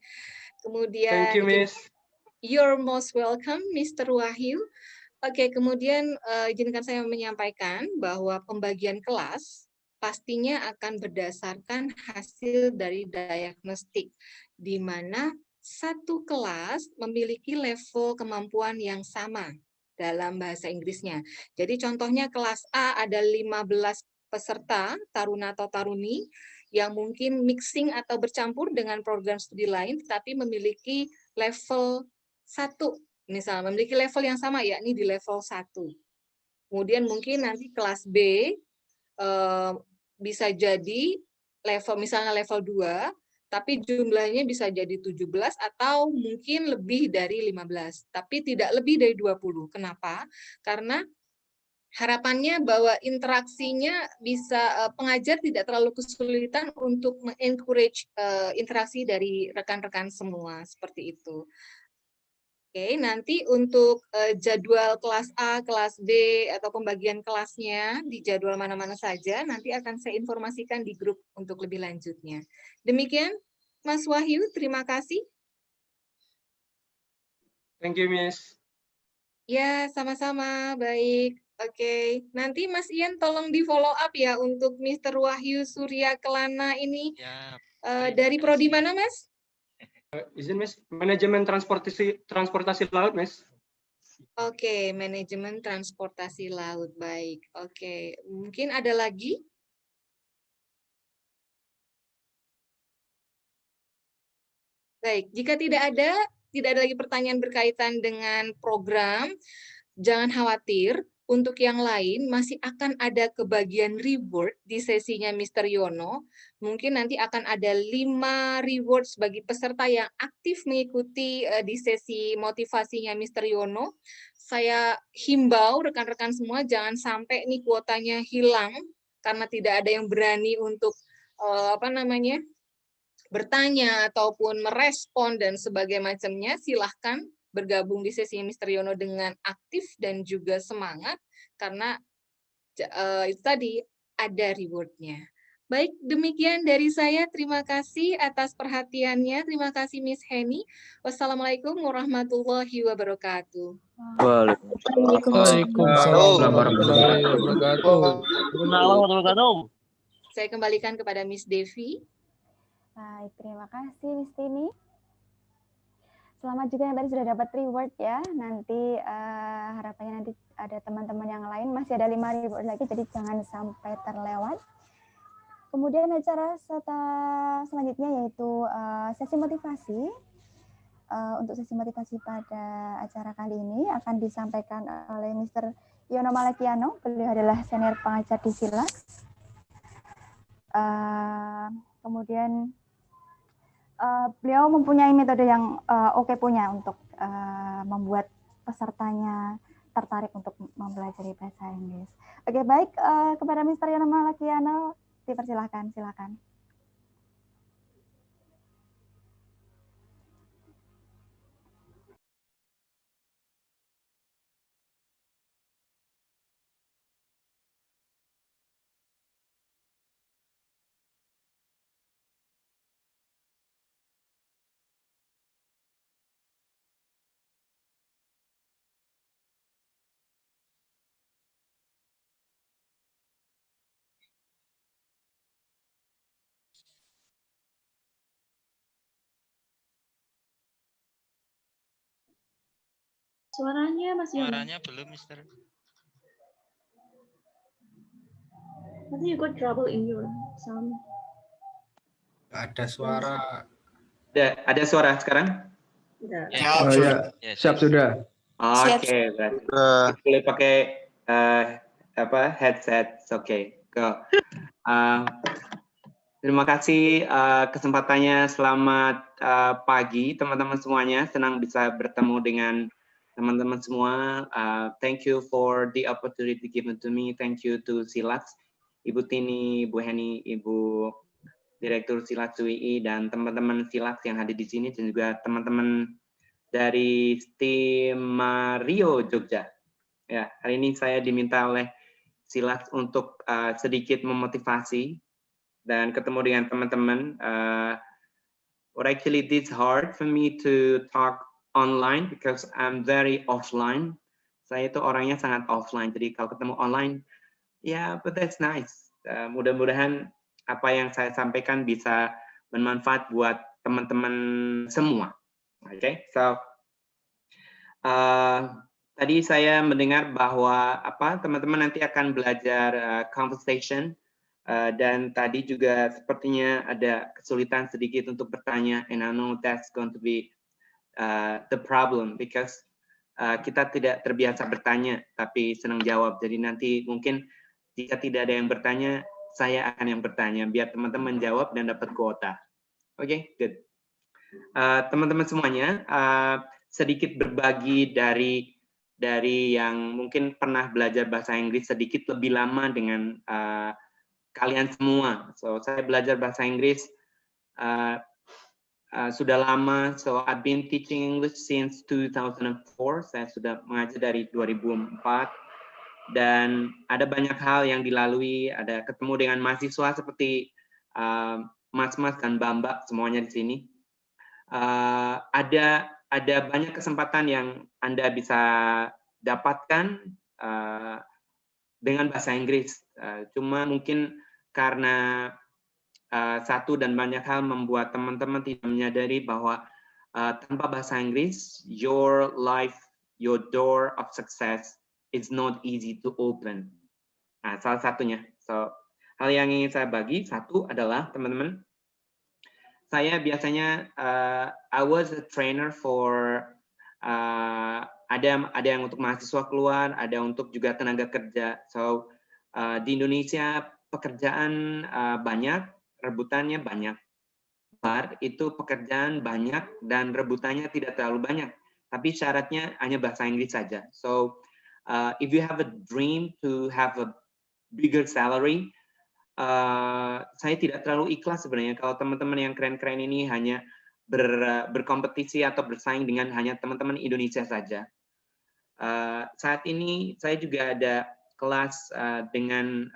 Kemudian, thank you, Miss. You're most welcome, Mr. Wahyu. Oke, kemudian izinkan saya menyampaikan bahwa pembagian kelas pastinya akan berdasarkan hasil dari diagnostik, di mana satu kelas memiliki level kemampuan yang sama dalam bahasa Inggrisnya. Jadi contohnya kelas A ada 15 peserta, taruna atau taruni, yang mungkin mixing atau bercampur dengan program studi lain, tetapi memiliki level 1, misalnya memiliki level yang sama, yakni di level 1. Kemudian mungkin nanti kelas B bisa jadi level, misalnya level 2, tapi jumlahnya bisa jadi 17 atau mungkin lebih dari 15, tapi tidak lebih dari 20. Kenapa? Karena harapannya bahwa interaksinya bisa, pengajar tidak terlalu kesulitan untuk mengencourage interaksi dari rekan-rekan semua, seperti itu. Oke, nanti untuk jadwal kelas A, kelas B, atau pembagian kelasnya di jadwal mana-mana saja, nanti akan saya informasikan di grup untuk lebih lanjutnya. Demikian, Mas Wahyu, terima kasih. Thank you, Miss. Ya, sama-sama, baik. Oke, nanti Mas Ian tolong di follow up ya untuk Mr. Wahyu Surya Kelana ini. Ya, dari prodi mana, Mas? Izin, Miss. Manajemen transportasi laut, Miss. Oke, manajemen transportasi laut. Baik. Oke, mungkin ada lagi? Baik, jika tidak ada lagi pertanyaan berkaitan dengan program, jangan khawatir. Untuk yang lain, masih akan ada kebagian reward di sesinya Mr. Yono. Mungkin nanti akan ada 5 rewards bagi peserta yang aktif mengikuti di sesi motivasinya Mr. Yono. Saya himbau rekan-rekan semua jangan sampai nih kuotanya hilang karena tidak ada yang berani untuk bertanya ataupun merespon dan sebagainya macamnya. Silahkan bergabung di sesi Mr. Yono dengan aktif dan juga semangat, karena itu tadi ada reward-nya. Baik, demikian dari saya. Terima kasih atas perhatiannya. Terima kasih Miss Heni. Wassalamualaikum warahmatullahi wabarakatuh. Waalaikumsalam warahmatullahi wabarakatuh. Saya kembalikan kepada Miss Devi. Baik, terima kasih Miss Tini. Selamat juga yang tadi sudah dapat reward ya. Nanti harapannya nanti ada teman-teman yang lain, masih ada 5 reward lagi, jadi jangan sampai terlewat. Kemudian acara selanjutnya yaitu sesi motivasi. Untuk sesi motivasi pada acara kali ini akan disampaikan oleh Mr. Yono Malakiano. Beliau adalah senior pengajar di SILAK. Kemudian beliau mempunyai metode yang oke punya untuk membuat pesertanya tertarik untuk mempelajari bahasa Inggris. Oke, baik, kepada Mr. Yono Malakiano dipersilahkan, silakan. Suaranya masih Suaranya belum, Mister. Nanti you got trouble in your sound. Ada suara. Ada suara sekarang? Siap sudah. Oke, berarti boleh pakai headset. Oke, go. Terima kasih kesempatannya. Selamat pagi teman-teman semuanya. Senang bisa bertemu dengan teman-teman semua. Thank you for the opportunity given to me. Thank you to SILAK, Ibu Tini, Ibu Heni, Ibu Direktur SILAK UI, dan teman-teman SILAK yang hadir di sini, dan juga teman-teman dari tim Mario Jogja. Ya, hari ini saya diminta oleh SILAK untuk sedikit memotivasi dan ketemu dengan teman-teman. What actually it's hard for me to talk online because I'm very offline. Saya itu orangnya sangat offline. Jadi kalau ketemu online, yeah, but that's nice. Mudah-mudahan apa yang saya sampaikan bisa bermanfaat buat teman-teman semua. Oke, so tadi saya mendengar bahwa teman-teman nanti akan belajar conversation, dan tadi juga sepertinya ada kesulitan sedikit untuk bertanya, and I know that's going to be the problem because kita tidak terbiasa bertanya tapi senang jawab. Jadi nanti mungkin jika tidak ada yang bertanya, saya akan yang bertanya biar teman-teman jawab dan dapat kuota. Oke, good. Teman-teman semuanya, sedikit berbagi dari yang mungkin pernah belajar bahasa Inggris sedikit lebih lama dengan kalian semua. So saya belajar bahasa Inggris sudah lama. So I've been teaching English since 2004. Saya sudah mengajar dari 2004 dan ada banyak hal yang dilalui. Ada ketemu dengan mahasiswa seperti Mas-mas dan Mbak-mbak semuanya di sini. Ada banyak kesempatan yang Anda bisa dapatkan dengan bahasa Inggris. Cuma mungkin karena satu dan banyak hal membuat teman-teman tidak menyadari bahwa tanpa bahasa Inggris, your life, your door of success is not easy to open. Nah, salah satunya. So, hal yang ingin saya bagi, satu adalah teman-teman, saya biasanya I was a trainer for ada yang untuk mahasiswa keluar, ada untuk juga tenaga kerja. So di Indonesia pekerjaan banyak, rebutannya banyak. Itu pekerjaan banyak dan rebutannya tidak terlalu banyak. Tapi syaratnya hanya bahasa Inggris saja. So if you have a dream to have a bigger salary, saya tidak terlalu ikhlas sebenarnya kalau teman-teman yang keren-keren ini hanya berkompetisi atau bersaing dengan hanya teman-teman Indonesia saja. Saat ini saya juga ada kelas dengan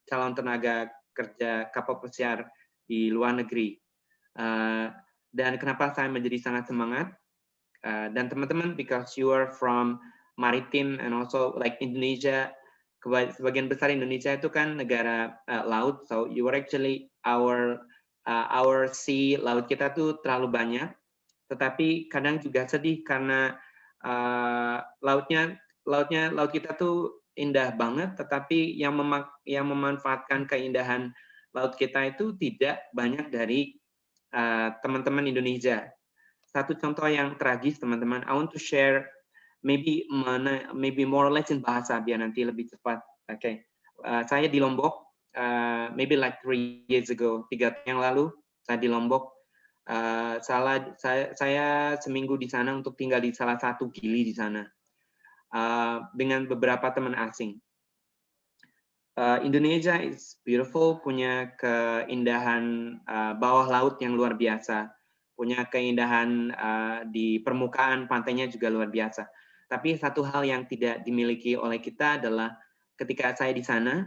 calon tenaga kerja kapal pesiar di luar negeri. Dan kenapa saya menjadi sangat semangat? Dan teman-teman, because you are from maritim and also like Indonesia, sebagian besar Indonesia itu kan negara laut, so you are actually our sea, laut kita tuh terlalu banyak, tetapi kadang juga sedih karena laut kita tuh indah banget, tetapi yang memanfaatkan keindahan laut kita itu tidak banyak dari teman-teman Indonesia. Satu contoh yang tragis, teman-teman, I want to share maybe more or less in bahasa biar nanti lebih cepat. Okay. Saya di Lombok, maybe like 3 years ago, 3 tahun yang lalu, saya di Lombok. Saya seminggu di sana untuk tinggal di salah satu gili di sana dengan beberapa teman asing. Indonesia is beautiful, punya keindahan bawah laut yang luar biasa, punya keindahan di permukaan pantainya juga luar biasa. Tapi satu hal yang tidak dimiliki oleh kita adalah ketika saya di sana,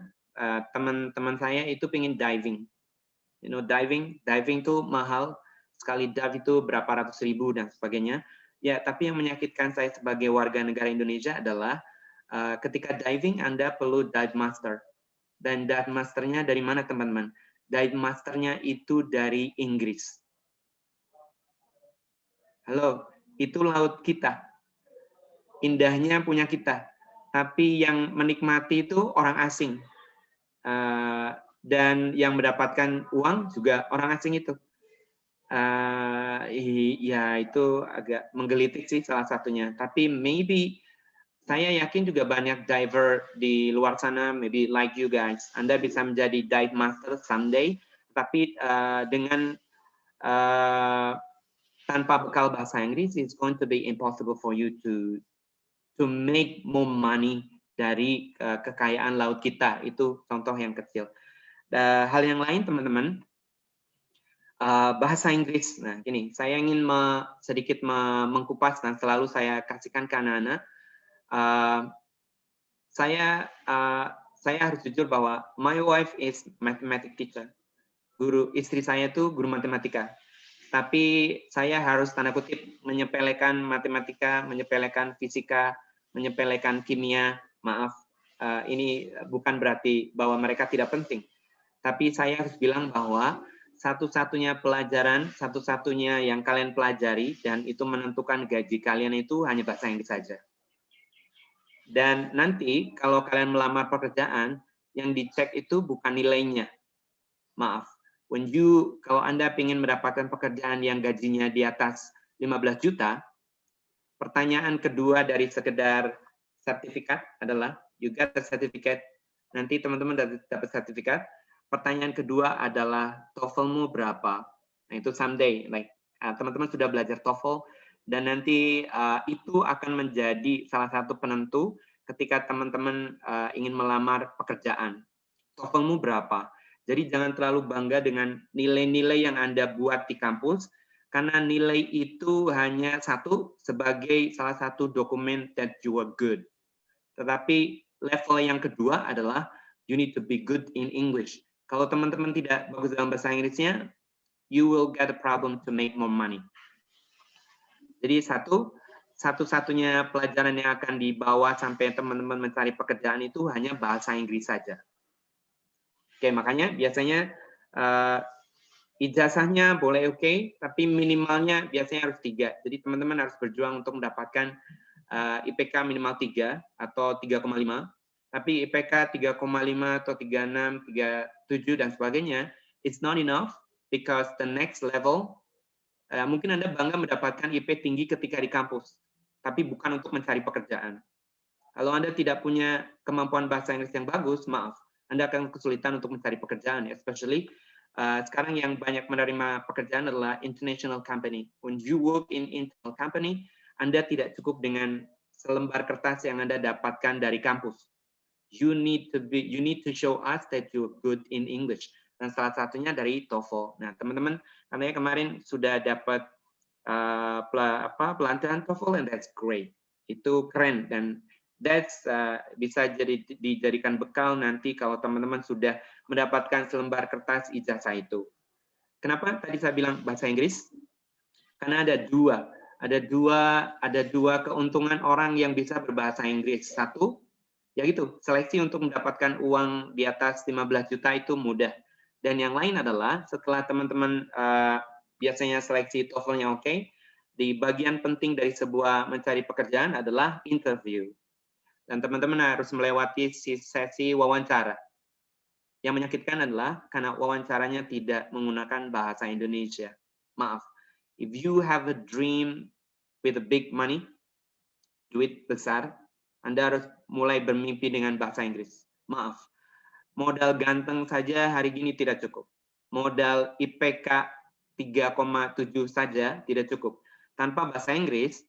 teman-teman saya itu pengen diving. You know, diving itu mahal, sekali dive itu berapa ratus ribu dan sebagainya. Ya, tapi yang menyakitkan saya sebagai warga negara Indonesia adalah ketika diving Anda perlu dive master. Dan dive masternya dari mana, teman-teman? Dive masternya itu dari Inggris. Halo, itu laut kita. Indahnya punya kita, tapi yang menikmati itu orang asing, dan yang mendapatkan uang juga orang asing itu. Ya itu agak menggelitik sih salah satunya. Tapi maybe saya yakin juga banyak diver di luar sana, maybe like you guys. Anda bisa menjadi dive master someday, tapi dengan tanpa bekal bahasa Inggris, it's going to be impossible for you to make more money dari kekayaan laut kita. Itu contoh yang kecil. Hal yang lain, teman-teman, bahasa Inggris. Nah, gini, saya ingin sedikit mengkupas dan selalu saya kasihkan ke anak-anak. Saya harus jujur bahwa my wife is mathematics teacher. Istri saya itu guru matematika. Tapi saya harus tanda kutip menyepelekan matematika, menyepelekan fisika, menyepelekan kimia, maaf. ini bukan berarti bahwa mereka tidak penting. Tapi saya harus bilang bahwa satu-satunya pelajaran, satu-satunya yang kalian pelajari dan itu menentukan gaji kalian itu hanya bahasa Inggris saja. Dan nanti kalau kalian melamar pekerjaan, yang dicek itu bukan nilainya. Maaf, kalau Anda ingin mendapatkan pekerjaan yang gajinya di atas 15 juta, pertanyaan kedua dari sekedar sertifikat adalah, you got the certificate, nanti teman-teman dapat sertifikat. Pertanyaan kedua adalah TOEFL-mu berapa? Nah, itu someday, teman-teman sudah belajar TOEFL, dan nanti itu akan menjadi salah satu penentu ketika teman-teman ingin melamar pekerjaan. TOEFL-mu berapa? Jadi jangan terlalu bangga dengan nilai-nilai yang Anda buat di kampus, karena nilai itu hanya sebagai salah satu dokumen that you are good. Tetapi level yang kedua adalah you need to be good in English. Kalau teman-teman tidak bagus dalam bahasa Inggrisnya, you will get a problem to make more money. Jadi satu-satunya pelajaran yang akan dibawa sampai teman-teman mencari pekerjaan itu hanya bahasa Inggris saja. Oke, makanya biasanya ijazahnya boleh oke, tapi minimalnya biasanya harus 3. Jadi teman-teman harus berjuang untuk mendapatkan IPK minimal 3 atau 3,5. Tapi IPK 3,5 atau 36, 37 dan sebagainya, it's not enough because the next level, mungkin Anda bangga mendapatkan IP tinggi ketika di kampus, tapi bukan untuk mencari pekerjaan. Kalau Anda tidak punya kemampuan bahasa Inggris yang bagus, maaf, Anda akan kesulitan untuk mencari pekerjaan, especially sekarang yang banyak menerima pekerjaan adalah international company. When you work in international company, Anda tidak cukup dengan selembar kertas yang Anda dapatkan dari kampus. You need to show us that you're good in English. Dan salah satunya dari TOEFL. Nah, teman-teman, karena kemarin sudah dapat pelatihan TOEFL, and that's great. Itu keren, dan that's bisa dijadikan bekal nanti kalau teman-teman sudah mendapatkan selembar kertas ijazah itu. Kenapa tadi saya bilang bahasa Inggris? Karena ada dua keuntungan orang yang bisa berbahasa Inggris. Satu, ya gitu, seleksi untuk mendapatkan uang di atas 15 juta itu mudah. Dan yang lain adalah setelah teman-teman biasanya seleksi TOEFL-nya oke, di bagian penting dari sebuah mencari pekerjaan adalah interview. Dan teman-teman harus melewati sesi wawancara. Yang menyakitkan adalah karena wawancaranya tidak menggunakan bahasa Indonesia. Maaf, if you have a dream with a big money, duit besar, Anda harus mulai bermimpi dengan bahasa Inggris. Maaf, modal ganteng saja hari ini tidak cukup. Modal IPK 3,7 saja tidak cukup. Tanpa bahasa Inggris,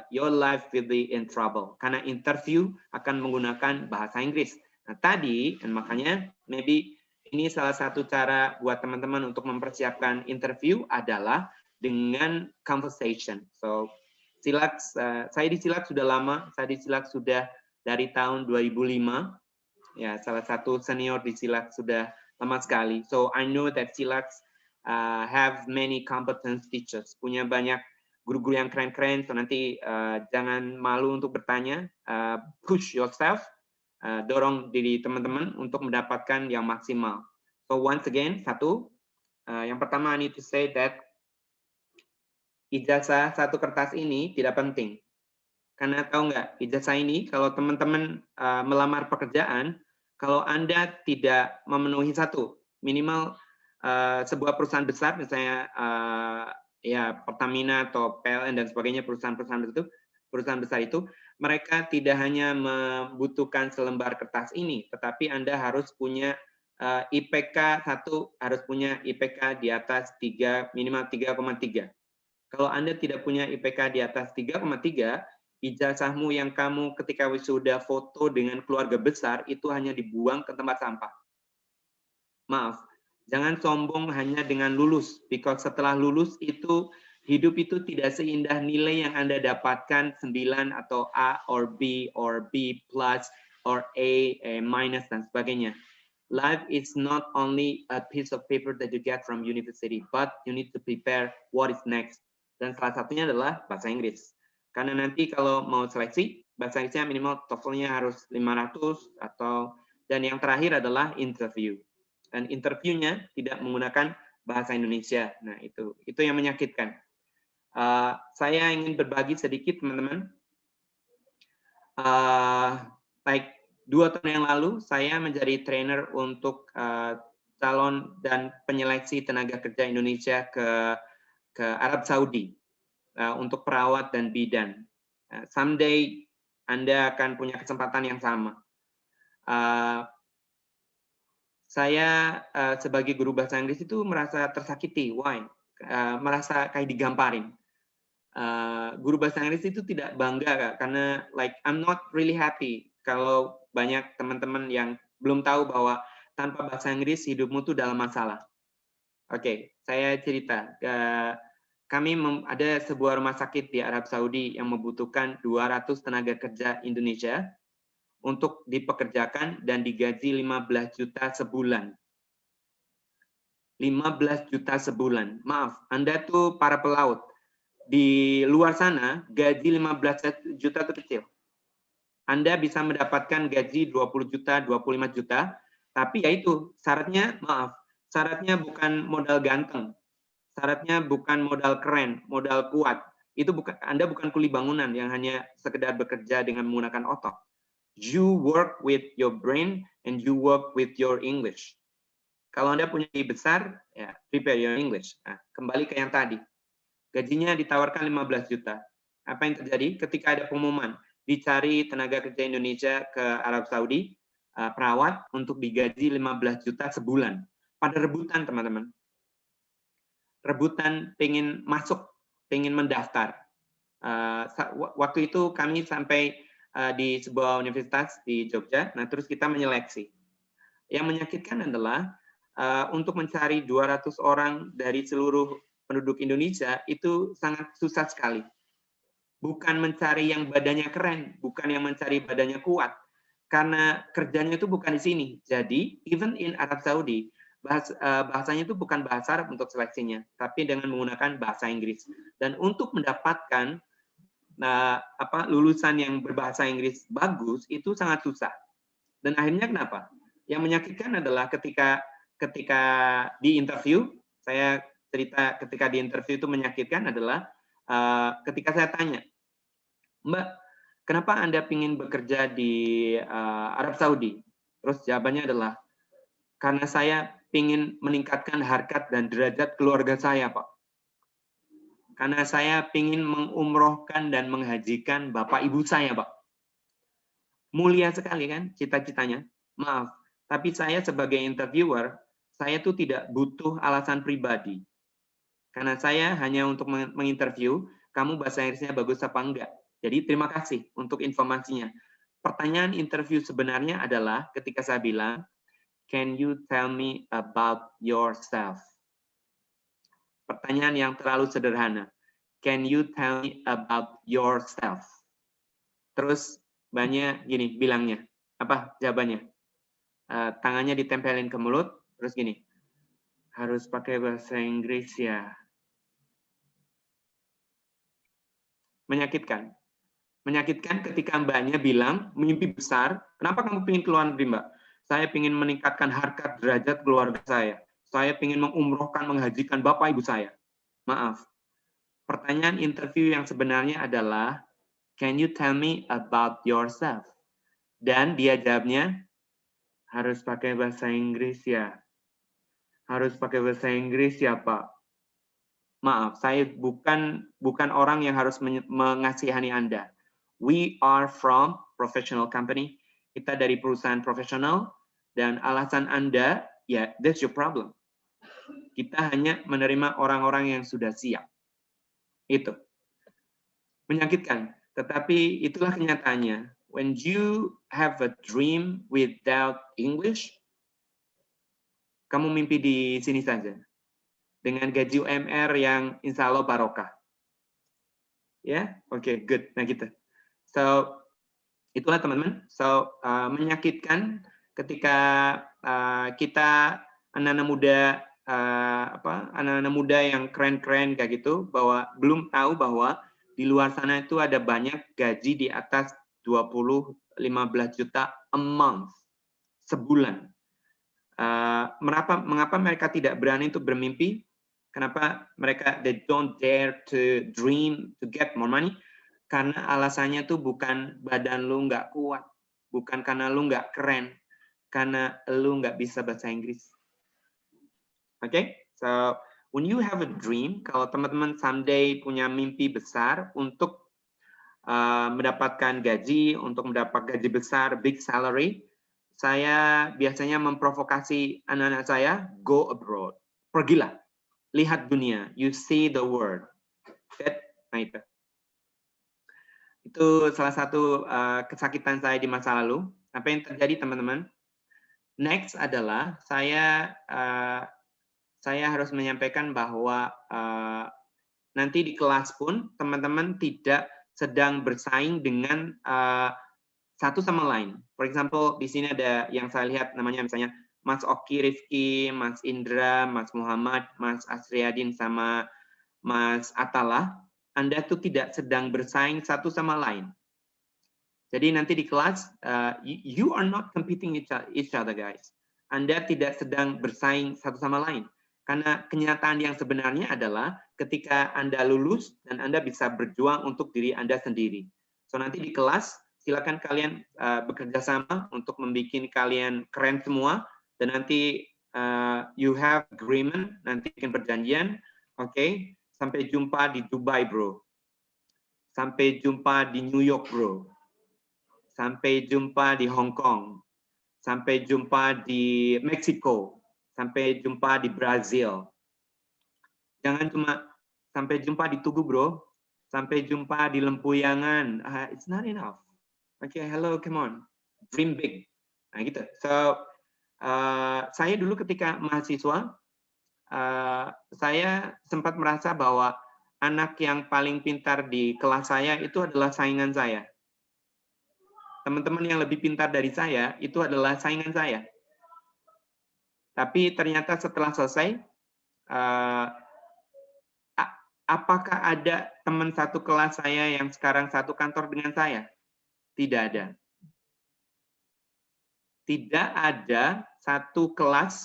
your life will be in trouble. Karena interview akan menggunakan bahasa Inggris. Nah, tadi, dan makanya maybe ini salah satu cara buat teman-teman untuk mempersiapkan interview adalah dengan conversation. So, Silax, saya di Silax sudah lama, saya di Silax sudah dari tahun 2005. Ya, salah satu senior di Silax sudah lama sekali. So, I know that Silax have many competent teachers, punya banyak guru-guru yang keren-keren, so nanti jangan malu untuk bertanya, push yourself, dorong diri teman-teman untuk mendapatkan yang maksimal. So once again, yang pertama I need to say that ijazah satu kertas ini tidak penting. Karena tahu nggak, ijazah ini kalau teman-teman melamar pekerjaan, kalau Anda tidak memenuhi minimal sebuah perusahaan besar, misalnya ya Pertamina atau PLN dan sebagainya, perusahaan besar itu, mereka tidak hanya membutuhkan selembar kertas ini, tetapi Anda harus punya IPK harus punya IPK di atas minimal 3,3. Kalau Anda tidak punya IPK di atas 3,3, ijazahmu yang kamu ketika wisuda foto dengan keluarga besar itu hanya dibuang ke tempat sampah. Maaf. Jangan sombong hanya dengan lulus, because setelah lulus itu hidup itu tidak seindah nilai yang Anda dapatkan 9 atau A or B plus or A minus dan sebagainya. Life is not only a piece of paper that you get from university, but you need to prepare what is next. Dan salah satunya adalah bahasa Inggris. Karena nanti kalau mau seleksi, bahasa Inggrisnya minimal TOEFL-nya harus 500 atau, dan yang terakhir adalah interview. Dan interviewnya tidak menggunakan bahasa Indonesia. Nah, itu yang menyakitkan. Saya ingin berbagi sedikit, teman-teman. Like 2 tahun yang lalu, saya menjadi trainer untuk calon dan penyeleksi tenaga kerja Indonesia ke Arab Saudi untuk perawat dan bidan. Someday Anda akan punya kesempatan yang sama. Saya sebagai guru bahasa Inggris itu merasa tersakiti. Why? Merasa kayak digamparin. Guru bahasa Inggris itu tidak bangga, Kak, karena like I'm not really happy kalau banyak teman-teman yang belum tahu bahwa tanpa bahasa Inggris hidupmu tuh dalam masalah. Oke, saya cerita. Kami ada sebuah rumah sakit di Arab Saudi yang membutuhkan 200 tenaga kerja Indonesia untuk dipekerjakan dan digaji 15 juta sebulan. 15 juta sebulan. Maaf, Anda tuh para pelaut. Di luar sana, gaji 15 juta itu kecil. Anda bisa mendapatkan gaji 20 juta, 25 juta, tapi ya itu, syaratnya, maaf, syaratnya bukan modal ganteng. Syaratnya bukan modal keren, modal kuat. Itu bukan, Anda bukan kuli bangunan yang hanya sekedar bekerja dengan menggunakan otot. You work with your brain and you work with your English. Kalau Anda punya gaji besar, ya prepare your English. Nah, kembali ke yang tadi. Gajinya ditawarkan 15 juta. Apa yang terjadi? Ketika ada pengumuman, dicari tenaga kerja Indonesia ke Arab Saudi, perawat untuk digaji 15 juta sebulan. Pada rebutan, teman-teman. Rebutan pengen masuk, pengen mendaftar. Waktu itu kami sampai di sebuah universitas di Jogja, nah terus kita menyeleksi. Yang menyakitkan adalah untuk mencari 200 orang dari seluruh penduduk Indonesia itu sangat susah sekali. Bukan mencari yang badannya keren, bukan yang mencari badannya kuat, karena kerjanya itu bukan di sini. Jadi, even in Arab Saudi, bahasanya itu bukan bahasa Arab untuk seleksinya, tapi dengan menggunakan bahasa Inggris. Dan untuk mendapatkan lulusan yang berbahasa Inggris bagus itu sangat susah. Dan akhirnya kenapa? Yang menyakitkan adalah ketika di interview, saya cerita ketika di interview itu menyakitkan adalah ketika saya tanya, Mbak, kenapa Anda ingin bekerja di Arab Saudi? Terus jawabannya adalah, karena saya ingin meningkatkan harkat dan derajat keluarga saya, Pak. Karena saya ingin mengumrohkan dan menghajikan bapak ibu saya, Pak. Mulia sekali kan cita-citanya? Maaf, tapi saya sebagai interviewer, saya tuh tidak butuh alasan pribadi. Karena saya hanya untuk menginterview, kamu bahasa Inggrisnya bagus apa enggak. Jadi terima kasih untuk informasinya. Pertanyaan interview sebenarnya adalah ketika saya bilang, can you tell me about yourself? Pertanyaan yang terlalu sederhana. Can you tell me about yourself? Terus banyak gini bilangnya. Apa jawabannya? Tangannya ditempelin ke mulut, terus gini. Harus pakai bahasa Inggris ya. Menyakitkan. Menyakitkan ketika mbaknya bilang, mimpi besar, kenapa kamu ingin keluar negeri, Mbak? Saya ingin meningkatkan harkat derajat keluarga saya. Saya ingin mengumrohkan, menghajikan bapak ibu saya. Maaf. Pertanyaan interview yang sebenarnya adalah, can you tell me about yourself? Dan dia jawabnya, harus pakai bahasa Inggris ya. Harus pakai bahasa Inggris ya, Pak. Maaf, saya bukan orang yang harus mengasihani Anda. We are from professional company. Kita dari perusahaan profesional, dan alasan Anda, ya, that's your problem. Kita hanya menerima orang-orang yang sudah siap. Itu. Menyakitkan, tetapi itulah kenyataannya. When you have a dream without English, kamu mimpi di sini saja. Dengan gaji UMR yang insya Allah barokah. Ya, oke, good. Nah gitu. So, itulah teman-teman. So, menyakitkan ketika kita anak-anak muda, anak-anak muda yang keren-keren kayak gitu, bahwa belum tahu bahwa di luar sana itu ada banyak gaji di atas 15 juta a month, sebulan. Mengapa mereka tidak berani untuk bermimpi? Kenapa mereka they don't dare to dream to get more money? Karena alasannya tuh bukan badan lu nggak kuat, bukan karena lu nggak keren, karena lu nggak bisa bahasa Inggris. Okay, so when you have a dream, kalau teman-teman someday punya mimpi besar untuk mendapatkan gaji, untuk mendapat gaji besar, big salary, saya biasanya memprovokasi anak-anak saya, go abroad, pergilah, lihat dunia, you see the world. Nah itu salah satu kesakitan saya di masa lalu. Apa yang terjadi teman-teman? Next adalah saya harus menyampaikan bahwa nanti di kelas pun teman-teman tidak sedang bersaing dengan satu sama lain. For example, di sini ada yang saya lihat namanya misalnya Mas Oki Rifki, Mas Indra, Mas Muhammad, Mas Asriadin, sama Mas Atala. Anda tuh tidak sedang bersaing satu sama lain. Jadi nanti di kelas, you are not competing each other, guys. Anda tidak sedang bersaing satu sama lain. Karena kenyataan yang sebenarnya adalah ketika Anda lulus dan Anda bisa berjuang untuk diri Anda sendiri. So nanti di kelas, silakan kalian bekerja sama untuk membuat kalian keren semua. Dan nanti you have agreement, nanti bikin perjanjian. Oke, sampai jumpa di Dubai, bro. Sampai jumpa di New York, bro. Sampai jumpa di Hong Kong. Sampai jumpa di Meksiko. Sampai jumpa di Brazil. Jangan cuma sampai jumpa di Tugu, bro. Sampai jumpa di Lempuyangan. It's not enough. Okay, hello, come on. Dream big. Nah, gitu. So, saya dulu ketika mahasiswa, saya sempat merasa bahwa anak yang paling pintar di kelas saya itu adalah saingan saya. Teman-teman yang lebih pintar dari saya itu adalah saingan saya. Tapi ternyata setelah selesai, apakah ada teman satu kelas saya yang sekarang satu kantor dengan saya? Tidak ada. Tidak ada satu kelas,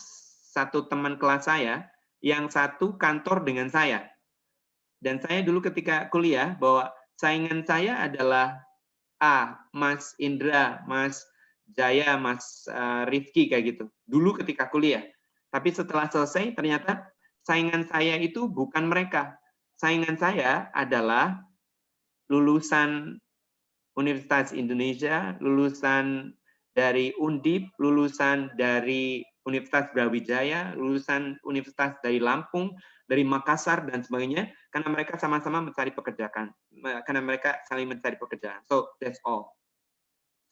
satu teman kelas saya yang satu kantor dengan saya. Dan saya dulu ketika kuliah bahwa saingan saya adalah Mas Indra, Mas Jaya, Mas Rifki kayak gitu. Dulu ketika kuliah. Tapi setelah selesai ternyata saingan saya itu bukan mereka. Saingan saya adalah lulusan Universitas Indonesia, lulusan dari Undip, lulusan dari Universitas Brawijaya, lulusan Universitas dari Lampung, dari Makassar dan sebagainya, karena mereka sama-sama mencari pekerjaan, karena mereka saling mencari pekerjaan. So that's all.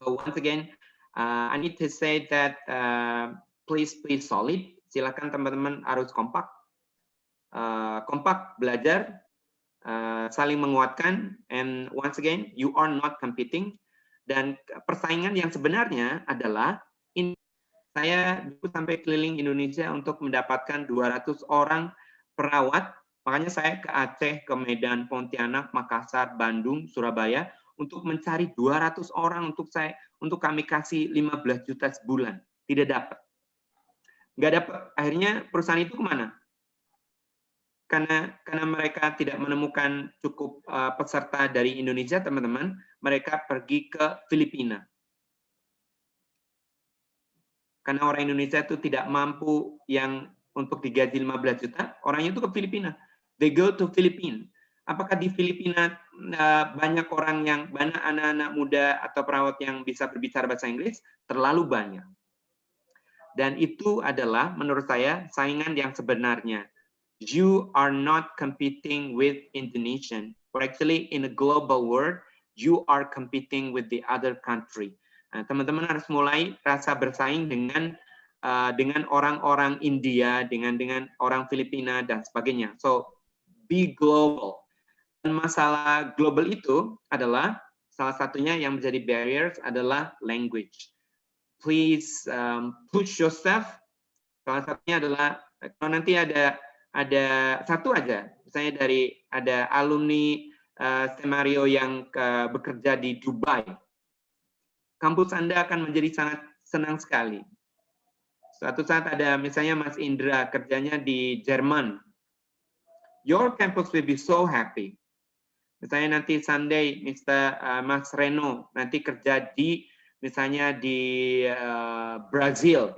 So once again, I need to say that please solid. Silakan teman-teman harus kompak, belajar, saling menguatkan. And once again, you are not competing. Dan persaingan yang sebenarnya adalah saya dulu sampai keliling Indonesia untuk mendapatkan 200 orang perawat. Makanya saya ke Aceh, ke Medan, Pontianak, Makassar, Bandung, Surabaya untuk mencari 200 orang untuk kami kasih 15 juta sebulan. Tidak dapat. Nggak dapat. Akhirnya perusahaan itu kemana? Karena mereka tidak menemukan cukup peserta dari Indonesia, teman-teman, mereka pergi ke Filipina. Karena orang Indonesia itu tidak mampu yang untuk digaji 15 juta, orangnya itu ke Filipina. They go to Philippines. Apakah di Filipina banyak anak-anak muda atau perawat yang bisa berbicara bahasa Inggris? Terlalu banyak. Dan itu adalah menurut saya saingan yang sebenarnya. You are not competing with Indonesian. Or actually in a global world, you are competing with the other country. Nah, teman-teman harus mulai rasa bersaing dengan orang-orang India, dengan orang Filipina dan sebagainya. So be global. Dan masalah global itu adalah salah satunya yang menjadi barriers adalah language. Please push yourself. Salah satunya adalah kalau nanti ada satu aja, misalnya ada alumni Stemario yang bekerja di Dubai, kampus Anda akan menjadi sangat senang sekali. Suatu saat ada misalnya Mas Indra kerjanya di Jerman. Your campus will be so happy. Misalnya nanti Sunday Mas Reno nanti kerja di misalnya di Brazil.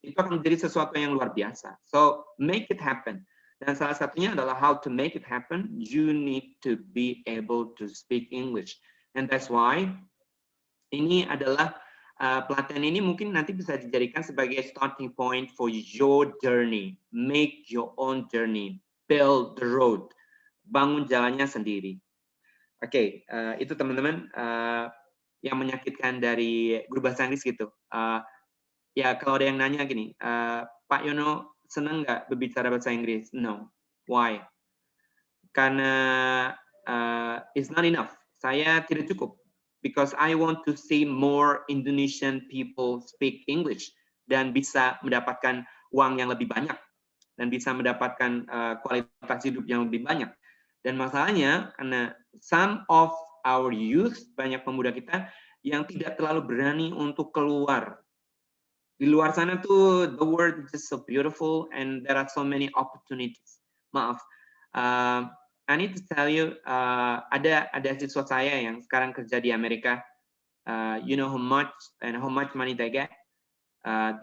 Itu akan menjadi sesuatu yang luar biasa. So make it happen. Dan salah satunya adalah how to make it happen. You need to be able to speak English. And that's why ini adalah pelatihan ini mungkin nanti bisa dijadikan sebagai starting point for your journey. Make your own journey. Build the road. Bangun jalannya sendiri. Oke, itu teman-teman yang menyakitkan dari guru bahasa Inggris gitu. Ya kalau ada yang nanya gini, Pak Yono senang nggak berbicara bahasa Inggris? No. Why? Karena it's not enough. Saya tidak cukup. Because I want to see more Indonesian people speak English dan bisa mendapatkan uang yang lebih banyak dan bisa mendapatkan kualitas hidup yang lebih banyak. Dan masalahnya karena some of our youth, banyak pemuda kita yang tidak terlalu berani untuk keluar. Di luar sana tuh the world is just so beautiful and there are so many opportunities. Maaf. I need to tell you, ada siswa saya yang sekarang kerja di Amerika. You know how much money they get?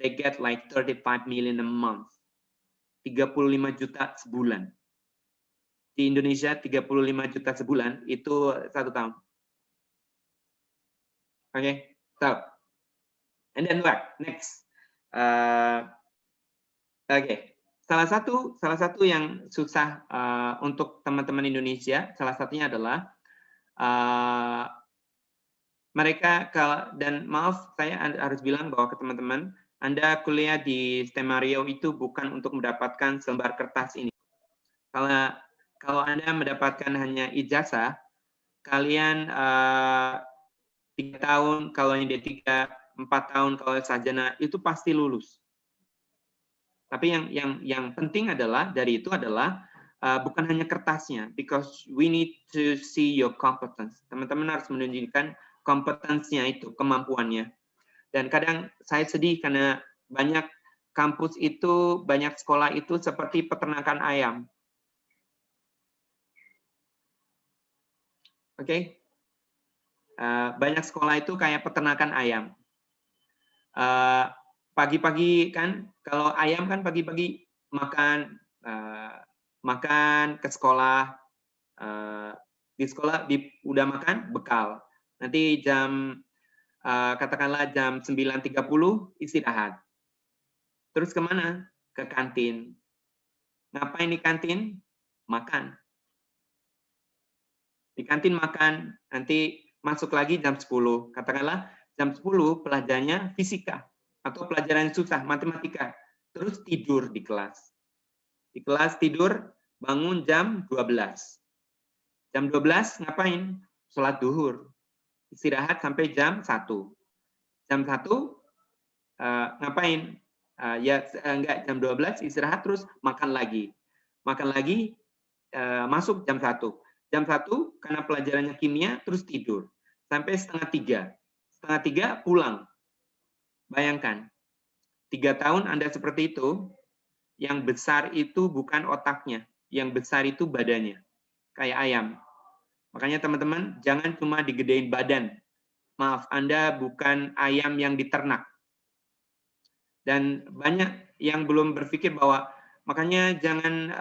They get like 35 million a month. 35 juta sebulan. Di Indonesia 35 juta sebulan itu 1 tahun. Okay, so and then what next? Okay. Salah satu yang susah untuk teman-teman Indonesia, salah satunya adalah mereka dan maaf saya harus bilang bahwa ke teman-teman, Anda kuliah di STEMario itu bukan untuk mendapatkan selembar kertas ini. Kalau Anda mendapatkan hanya ijazah, kalian 3 tahun, kalau ini D3, 4 tahun kalau sarjana itu pasti lulus. Tapi yang penting adalah dari itu adalah bukan hanya kertasnya, because we need to see your competence. Teman-teman harus menunjukkan kompetensinya itu, kemampuannya. Dan kadang saya sedih karena banyak kampus itu, banyak sekolah itu seperti peternakan ayam. Oke? Banyak sekolah itu kayak peternakan ayam. Pagi-pagi kan, kalau ayam kan pagi-pagi makan ke sekolah, di sekolah udah makan bekal. Nanti katakanlah jam 9.30 istirahat. Terus kemana? Ke kantin. Ngapain di kantin? Makan. Di kantin makan, nanti masuk lagi jam 10. Katakanlah jam 10 pelajarannya fisika. Atau pelajaran susah, matematika. Terus tidur di kelas. Di kelas tidur, bangun jam 12. Jam 12 ngapain? Sholat duhur. Istirahat sampai jam 1. Jam 1 ngapain? Enggak, jam 12 istirahat terus makan lagi. Makan lagi, masuk jam 1. Jam 1 karena pelajarannya kimia, terus tidur. Sampai setengah 3. Setengah 3 pulang. Bayangkan, 3 tahun Anda seperti itu, yang besar itu bukan otaknya, yang besar itu badannya, kayak ayam. Makanya teman-teman, jangan cuma digedein badan. Maaf, Anda bukan ayam yang diternak. Dan banyak yang belum berpikir bahwa, makanya jangan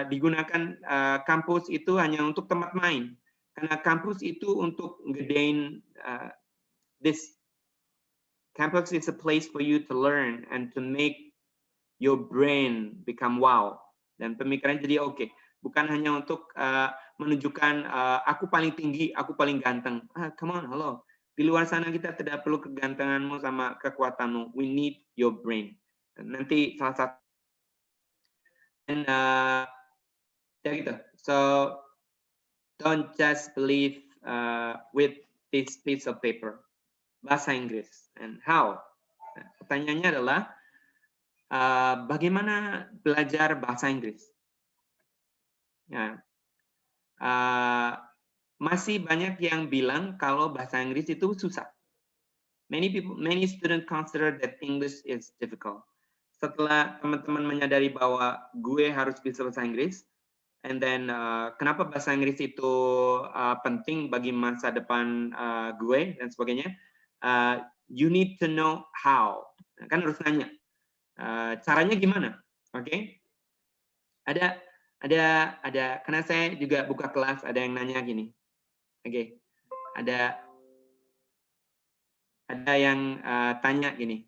digunakan kampus itu hanya untuk tempat main. Karena kampus itu untuk gedein campus is a place for you to learn and to make your brain become wow. Dan pemikiran jadi oke. Bukan hanya untuk menunjukkan aku paling tinggi, aku paling ganteng. Come on, halo. Di luar sana kita tidak perlu kegantenganmu sama kekuatanmu. We need your brain. Dan nanti salah satu. Dan ya gitu. So don't just believe with this piece of paper. Bahasa Inggris. And how? Nah, pertanyaannya adalah bagaimana belajar bahasa Inggris? Ya, masih banyak yang bilang kalau bahasa Inggris itu susah. Many students consider that English is difficult. Setelah teman-teman menyadari bahwa gue harus bisa bahasa Inggris, and then kenapa bahasa Inggris itu penting bagi masa depan gue dan sebagainya, you need to know how. Kan harus nanya caranya gimana, oke? Ada karena saya juga buka kelas, ada yang nanya gini, oke? Ada yang tanya gini,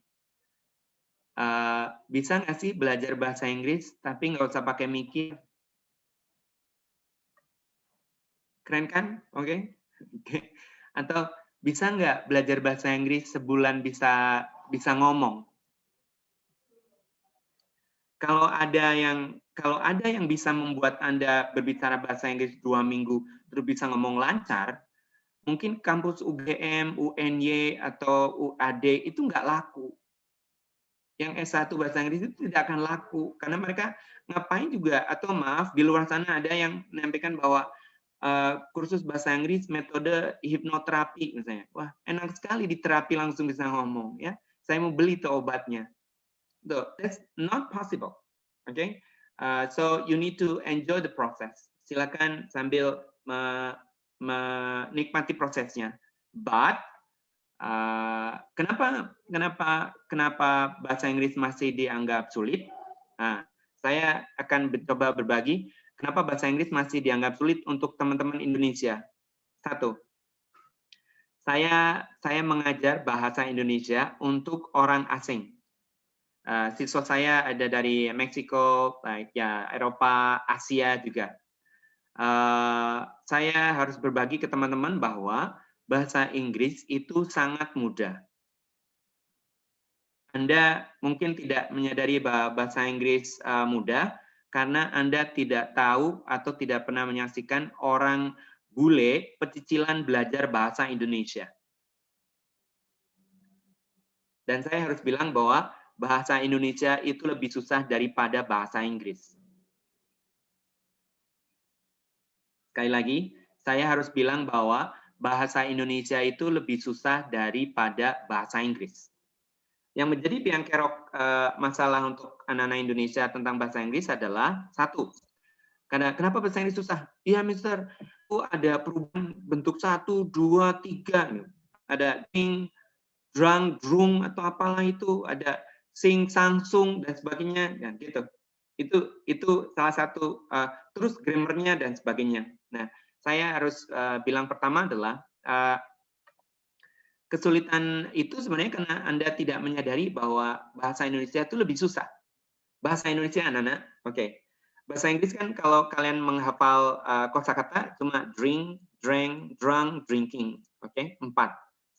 bisa nggak sih belajar bahasa Inggris tapi nggak usah pakai mikir? Keren kan? Oke. Atau bisa nggak belajar bahasa Inggris sebulan bisa ngomong? Kalau ada yang bisa membuat Anda berbicara bahasa Inggris 2 minggu terus bisa ngomong lancar, mungkin kampus UGM, UNY atau UAD itu nggak laku. Yang S1 bahasa Inggris itu tidak akan laku karena mereka ngapain juga, atau maaf, di luar sana ada yang menyampaikan bahwa kursus bahasa Inggris metode hipnoterapi misalnya. Wah, enak sekali diterapi langsung bisa ngomong ya. Saya mau beli tuh obatnya. That's not possible. Okay? So you need to enjoy the process. Silakan sambil menikmati prosesnya. But kenapa bahasa Inggris masih dianggap sulit? Saya akan coba berbagi kenapa bahasa Inggris masih dianggap sulit untuk teman-teman Indonesia. 1, saya mengajar bahasa Indonesia untuk orang asing. Siswa saya ada dari Meksiko, Eropa, Asia juga. Saya harus berbagi ke teman-teman bahwa bahasa Inggris itu sangat mudah. Anda mungkin tidak menyadari bahwa bahasa Inggris mudah karena Anda tidak tahu atau tidak pernah menyaksikan orang bule pecicilan belajar bahasa Indonesia. Dan saya harus bilang bahwa bahasa Indonesia itu lebih susah daripada bahasa Inggris. Sekali lagi, saya harus bilang bahwa bahasa Indonesia itu lebih susah daripada bahasa Inggris. Yang menjadi biang kerok masalah untuk anak-anak Indonesia tentang bahasa Inggris adalah 1. Kenapa bahasa Inggris susah? Iya, Mister. Ada perubahan bentuk 1, 2, 3. Ada ding, drang, drung atau apalah itu. Ada sing, sang, sung dan sebagainya. Dan gitu. Itu salah satu. Terus grammarnya dan sebagainya. Nah, saya harus bilang pertama adalah kesulitan itu sebenarnya karena Anda tidak menyadari bahwa bahasa Indonesia itu lebih susah. Bahasa Indonesia, anak-anak, oke. Bahasa Inggris kan kalau kalian menghafal kosakata cuma drink, drank, drunk, drinking, oke? 4.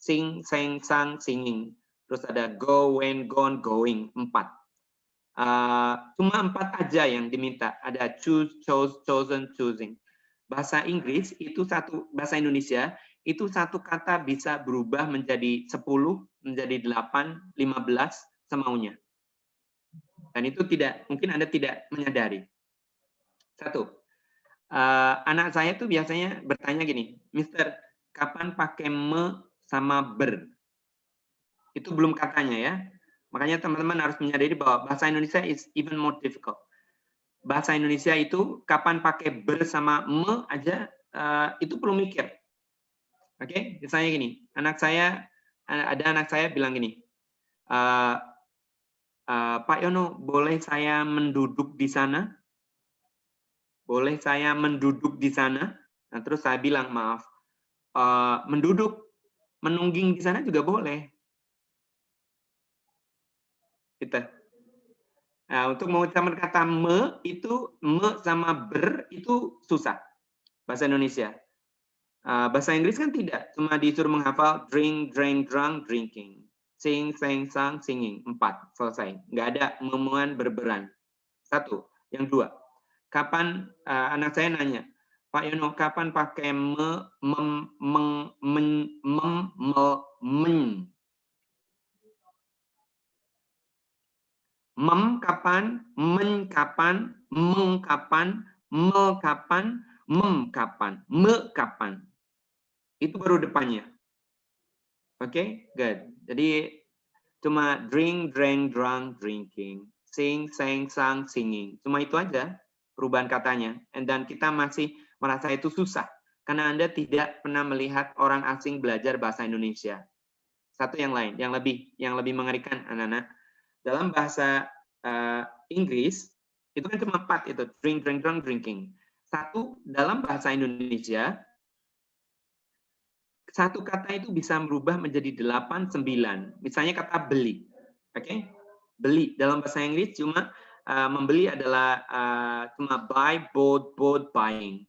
Sing, sang, sang, singing. Terus ada go, went, gone, going, 4. Cuma 4 aja yang diminta. Ada choose, chose, chosen, choosing. Bahasa Inggris itu bahasa Indonesia itu satu kata bisa berubah menjadi 10, menjadi 8, 15 semaunya. Dan itu mungkin Anda tidak menyadari. 1, anak saya tuh biasanya bertanya gini, Mister, kapan pakai me sama ber? Itu belum katanya ya. Makanya teman-teman harus menyadari bahwa bahasa Indonesia is even more difficult. Bahasa Indonesia itu kapan pakai ber sama me aja itu perlu mikir. Oke, misalnya gini, ada anak saya bilang gini, Pak Yono, boleh saya menduduk di sana? Boleh saya menduduk di sana? Nah, terus saya bilang, maaf, menduduk, menungging di sana juga boleh. Gitu. Nah, untuk mengucapkan kata me sama ber itu susah bahasa Indonesia. Bahasa Inggris kan tidak, cuma disuruh menghafal drink, drank, drunk, drinking, sing, sang, sang, singing, 4, selesai. Nggak ada memuan berberan. 1. Yang 2, kapan anak saya nanya, Pak Yono, kapan pakai me, mem, meng, men, mem, mel, men? Mem kapan, men kapan, meng kapan, mel kapan, mem kapan, me kapan. Itu baru depannya. Oke, good. Jadi cuma drink, drank, drunk, drinking, sing, sang, sang, singing. Cuma itu aja perubahan katanya. Dan kita masih merasa itu susah karena Anda tidak pernah melihat orang asing belajar bahasa Indonesia. Satu yang lain, yang lebih mengerikan, anak-anak. Dalam bahasa Inggris itu kan cuma 4 itu, drink, drink, drunk, drinking. Satu dalam bahasa Indonesia, satu kata itu bisa berubah menjadi 8, 9. Misalnya kata beli, oke? Beli dalam bahasa Inggris cuma membeli adalah cuma buy, bought, buying.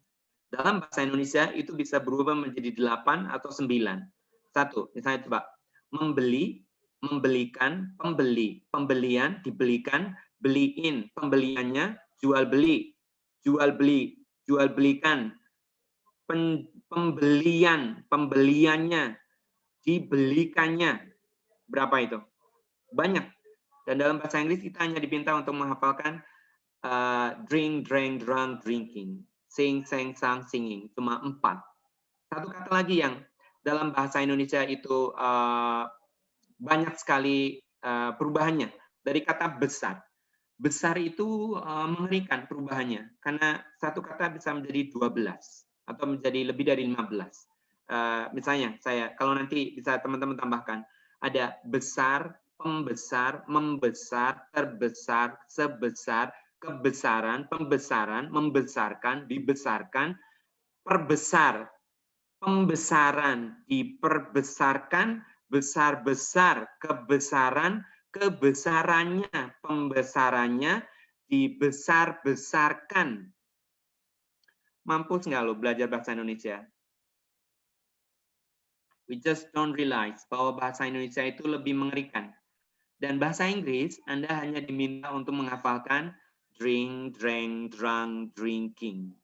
Dalam bahasa Indonesia itu bisa berubah menjadi 8 atau 9. Satu, misalnya coba membeli, membelikan, pembeli, pembelian, dibelikan, beliin, pembeliannya, jual beli, jual beli, jual belikan, pembelian, pembeliannya, dibelikannya. Berapa itu? Banyak. Dan dalam bahasa Inggris kita hanya diminta untuk menghafalkan drink, drank, drunk, drinking, sing, sang, sang, singing. Cuma 4. Satu kata lagi yang dalam bahasa Indonesia itu banyak sekali perubahannya. Dari kata besar. Besar itu mengerikan perubahannya. Karena satu kata bisa menjadi 12. Atau menjadi lebih dari 15. Misalnya, kalau nanti bisa teman-teman tambahkan. Ada besar, pembesar, membesar, terbesar, sebesar, kebesaran, pembesaran, membesarkan, dibesarkan, perbesar, pembesaran, diperbesarkan, besar-besar, kebesaran, kebesarannya, pembesarannya, dibesar-besarkan. Mampus nggak lo belajar bahasa Indonesia? We just don't realize bahwa bahasa Indonesia itu lebih mengerikan. Dan bahasa Inggris, Anda hanya diminta untuk menghafalkan drink, drank, drunk, drinking.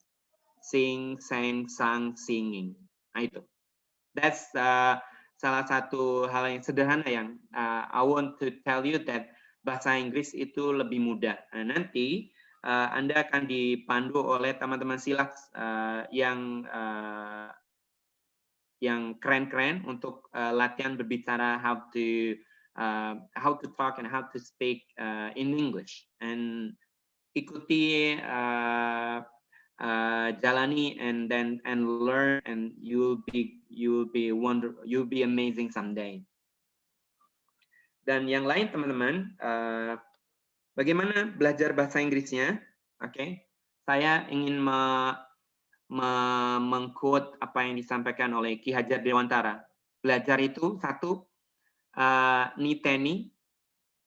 Sing, sang, sang, singing. Nah itu. That's salah satu hal yang sederhana yang I want to tell you that bahasa Inggris itu lebih mudah. Nah, nanti Anda akan dipandu oleh teman-teman silak yang keren-keren untuk latihan berbicara how to talk and how to speak in English. And ikuti, jalani and learn, and you'll be amazing someday. Dan yang lain teman-teman, bagaimana belajar bahasa Inggrisnya? Oke, saya ingin mengquote apa yang disampaikan oleh Ki Hajar Dewantara. Belajar itu satu, niteni,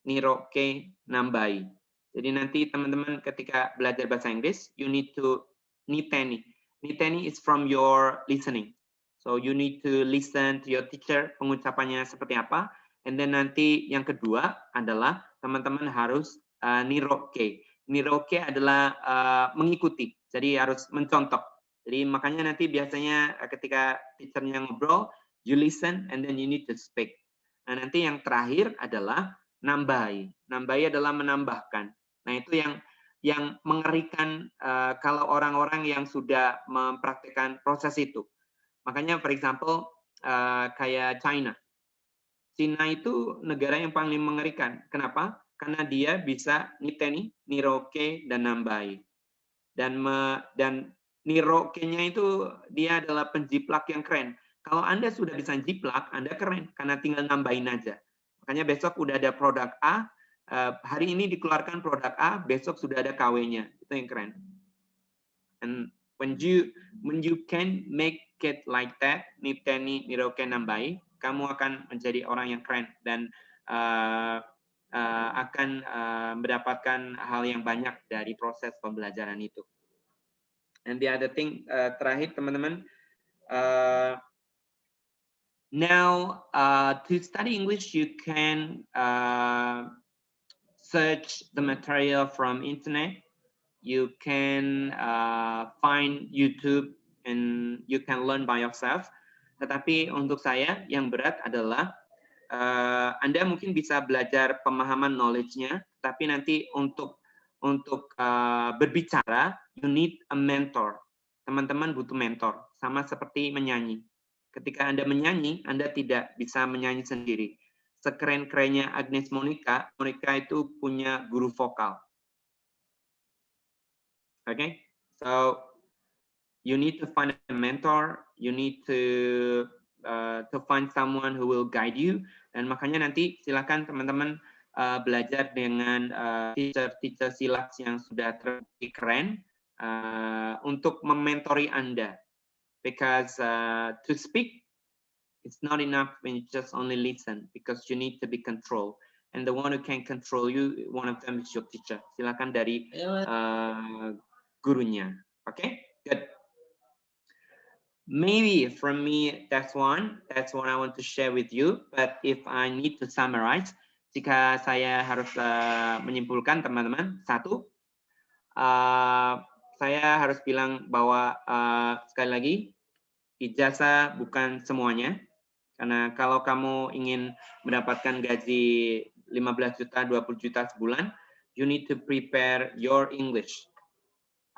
niroke, nambai. Jadi nanti teman-teman ketika belajar bahasa Inggris, you need to niteni. Niteni is from your listening. So you need to listen to your teacher, pengucapannya seperti apa. And then nanti yang kedua adalah teman-teman harus niroke. Niroke adalah mengikuti. Jadi harus mencontoh. Jadi makanya nanti biasanya ketika teachernya ngobrol, you listen and then you need to speak. Nah nanti yang terakhir adalah nambai. Nambai adalah menambahkan. Nah itu yang mengerikan kalau orang-orang yang sudah mempraktikkan proses itu. Makanya for example kayak China. Cina itu negara yang paling mengerikan. Kenapa? Karena dia bisa niteni, niroke, dan nambai. Dan niroke-nya itu dia adalah penjiplak yang keren. Kalau Anda sudah bisa jiplak, Anda keren karena tinggal nambahin aja. Makanya besok udah ada produk A, hari ini dikeluarkan produk A, besok sudah ada KW-nya. Itu yang keren. And when you can make it like that, niteni, niroke, nambai, kamu akan menjadi orang yang keren dan akan mendapatkan hal yang banyak dari proses pembelajaran itu. And the other thing, terakhir teman-teman, now to study English you can search the material from internet. You can find YouTube and you can learn by yourself. Tetapi untuk saya yang berat adalah Anda mungkin bisa belajar pemahaman knowledge-nya, tapi nanti untuk berbicara, you need a mentor. Teman-teman butuh mentor, sama seperti menyanyi. Ketika Anda menyanyi, Anda tidak bisa menyanyi sendiri. Sekeren-kerennya Agnes Monica, Monica itu punya guru vokal. Okay, so you need to find a mentor, you need to find someone who will guide you, dan makanya nanti silakan teman-teman belajar dengan teacher-teacher silat yang sudah terbukti keren untuk mementori Anda, because to speak it's not enough when you just only listen, because you need to be controlled, and the one who can control you, one of them is your teacher. Silakan dari gurunya. Okay, good. Maybe from me, that's one I want to share with you. But if I need to summarize, jika saya harus menyimpulkan teman-teman, satu, saya harus bilang bahwa sekali lagi, ijazah bukan semuanya. Karena kalau kamu ingin mendapatkan gaji 15 juta, 20 juta sebulan, you need to prepare your English.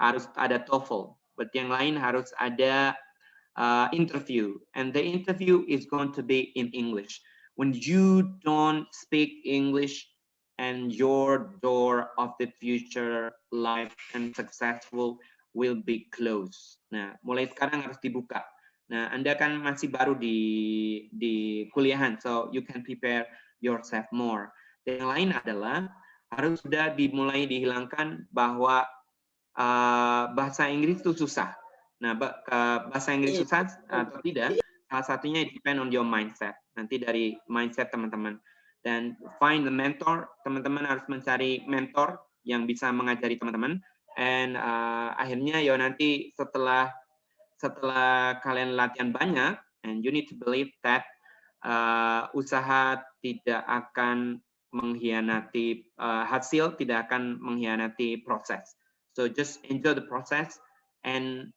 Harus ada TOEFL, but yang lain harus ada interview, and the interview is going to be in English. When you don't speak English, and your door of the future life and successful will be closed. Nah, mulai sekarang harus dibuka. Nah, Anda kan masih baru di kuliahan, so you can prepare yourself more. Dan yang lain adalah harus sudah dimulai dihilangkan bahwa bahasa Inggris itu susah. Nah, bahasa Inggris susah atau tidak, salah satunya depend on your mindset. Nanti dari mindset teman-teman. Dan find the mentor, teman-teman harus mencari mentor yang bisa mengajari teman-teman. And akhirnya ya nanti setelah kalian latihan banyak, and you need to believe that usaha tidak akan mengkhianati hasil, tidak akan mengkhianati proses. So just enjoy the process, and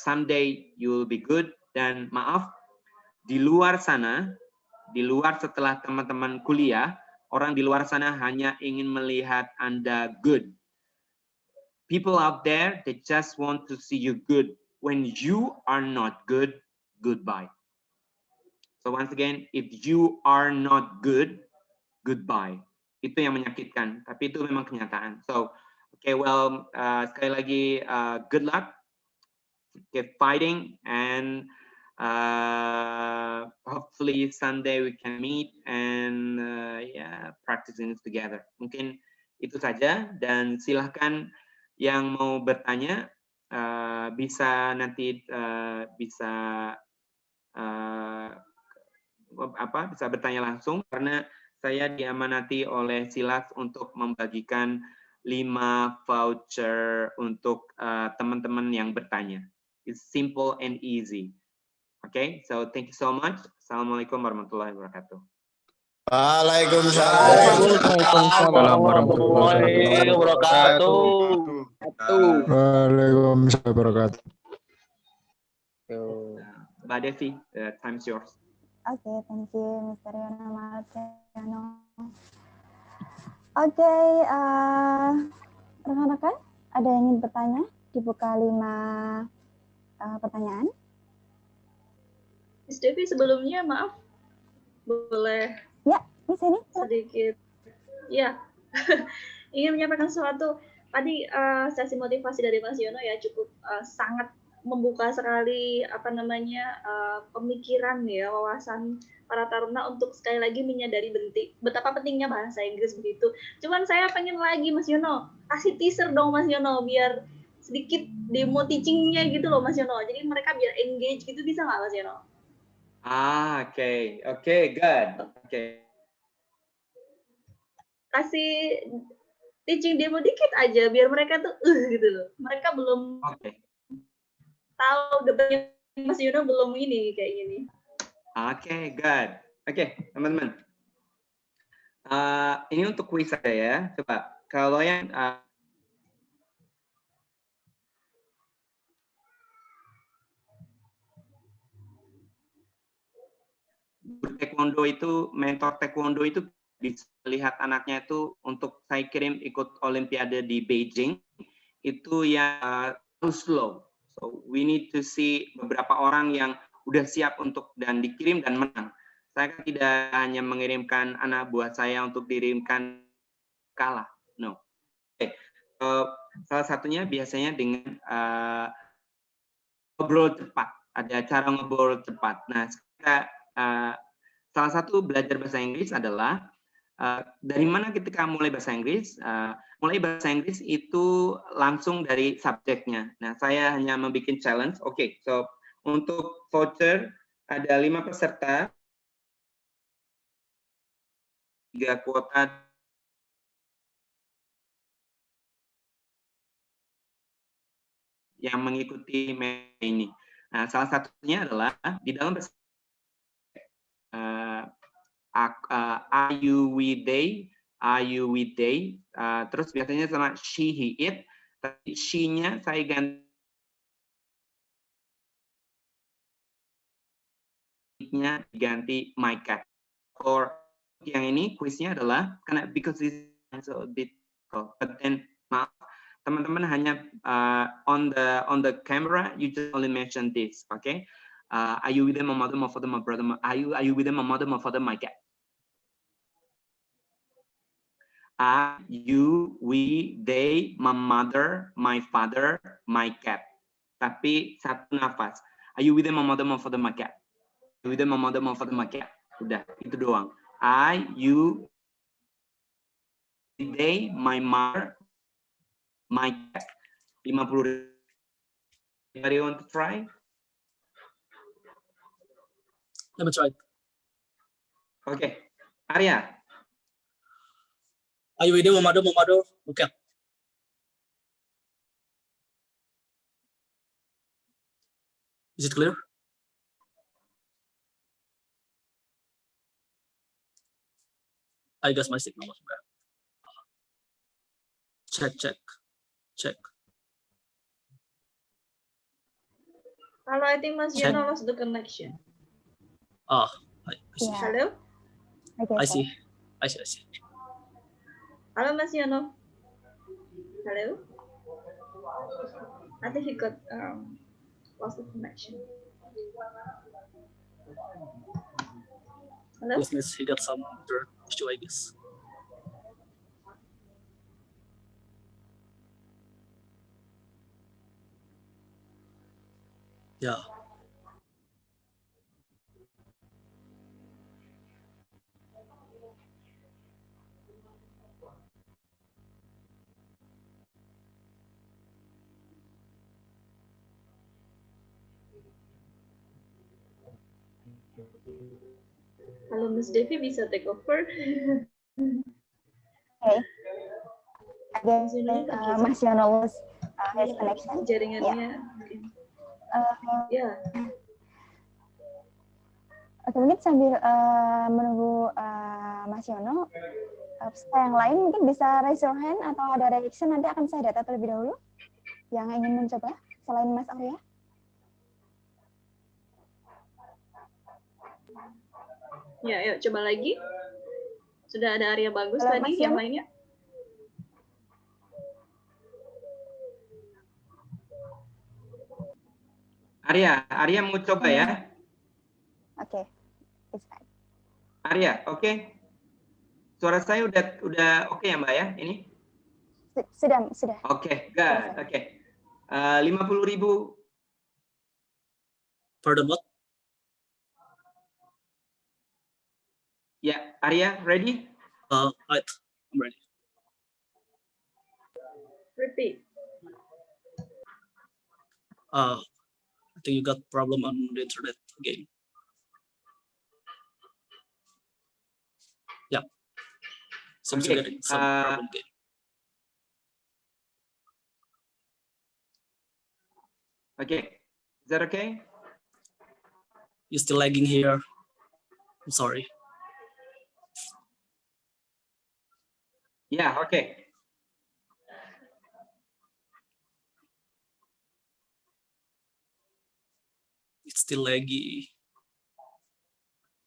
someday you will be good. Dan maaf, di luar sana, di luar setelah teman-teman kuliah, orang di luar sana hanya ingin melihat Anda good. People out there, they just want to see you good. When you are not good, goodbye. So once again, if you are not good, goodbye. Itu yang menyakitkan, tapi itu memang kenyataan. So, okay, well, sekali lagi, good luck, keep fighting, and hopefully Sunday we can meet and practicing this together. Mungkin itu saja, dan silahkan yang mau bertanya bisa nanti bisa bertanya langsung, karena saya diamanati oleh Silas untuk membagikan 5 voucher untuk teman-teman yang bertanya. It's simple and easy. Okay, so thank you so much. Assalamualaikum warahmatullahi wabarakatuh. Waalaikumsalam warahmatullahi wabarakatuh. Waalaikumsalam warahmatullahi wabarakatuh. Mbak Devi, time's yours. Oke, thank you, Mr. Yono Marciano. Oke, rekan-rekan, ada yang ingin bertanya? Dibuka 5 pertanyaan. Miss Devi, sebelumnya maaf, boleh? Ya, Miss ini sedikit. Ya, ingin menyampaikan sesuatu. Tadi sesi motivasi dari Mas Yono ya cukup sangat membuka sekali pemikiran ya, wawasan para taruna untuk sekali lagi menyadari betapa pentingnya bahasa Inggris begitu. Cuman saya pengen lagi Mas Yono, kasih teaser dong Mas Yono biar sedikit demo teachingnya gitu loh Mas Yono. Jadi mereka biar engage gitu, bisa nggak Mas Yono? Okay, good. Okay. Kasih teaching demo dikit aja biar mereka tuh gitu loh. Mereka belum tahu debatnya Mas Yono belum ini kayak gini. Okay, good. Okay, teman-teman. Ini untuk kuis saya ya. Coba kalau yang taekwondo itu, mentor taekwondo itu bisa lihat anaknya itu untuk saya kirim ikut olimpiade di Beijing, itu yang slow. So we need to see beberapa orang yang udah siap untuk dan dikirim dan menang. Saya kan tidak hanya mengirimkan anak buah saya untuk dikirimkan kalah. No. Okay. Salah satunya biasanya dengan ngobrol cepat. Ada cara ngobrol cepat. Nah, salah satu belajar bahasa Inggris adalah dari mana ketika mulai bahasa Inggris? Mulai bahasa Inggris itu langsung dari subjeknya. Nah, saya hanya membuat challenge. Oke, so untuk voucher ada 5 peserta, 3 kuota yang mengikuti ini. Nah, salah satunya adalah di dalam bahasa are you with they, terus biasanya sama she, he, it, tapi she-nya saya ganti my cat. Or yang ini kuisnya adalah karena because it's a bit difficult, but then maaf teman-teman hanya on the camera you just only mention this, okay? Are you with them, my mother, my father, my brother? Are you with them, my mother, my father, my cat? Are you, we, they, my mother, my father, my cat. Tapi satu nafas. Are you with them, my mother, my father, my cat? Are you with them, my mother, my father, my cat? Udah, itu doang. I, you, they, my mother, my cat. 50.000. Anybody want to try? Let me try. Okay, Arya. Are you with them, my mother, okay. Is it clear? I guess my signal was bad. Check. Hello, I think Mas Yono lost the connection. I see. Yeah. Hello? Okay, I see. Hello, Mas Yono. Hello? I think he got lost the connection. Hello? Yes, he got some issue, I guess. Yeah. Halo, Miss Devi bisa take over? Okay. Mas Yono was his connection. Jaringannya. Ya. Oke, mungkin sambil menunggu Mas Yono, yang lain mungkin bisa raise your hand atau ada reaction, nanti akan saya data terlebih dahulu yang ingin mencoba selain Mas Arya. Ya, yuk coba lagi. Sudah ada Arya bagus Halo, tadi, Mas yang Yono? lainnya. Arya mau coba ya? Oke, it's fine. Arya, oke. Suara saya udah oke ya Mbak ya ini? Sudah. Oke, good. Oke. 50.000. Pardon what? Ya, Arya, ready? I'm ready. Repeat. I think you got problem on the internet again. Yeah. Seems you're getting some problem again. Okay. Is that okay? You're still lagging here. I'm sorry. Yeah, okay. It's still laggy.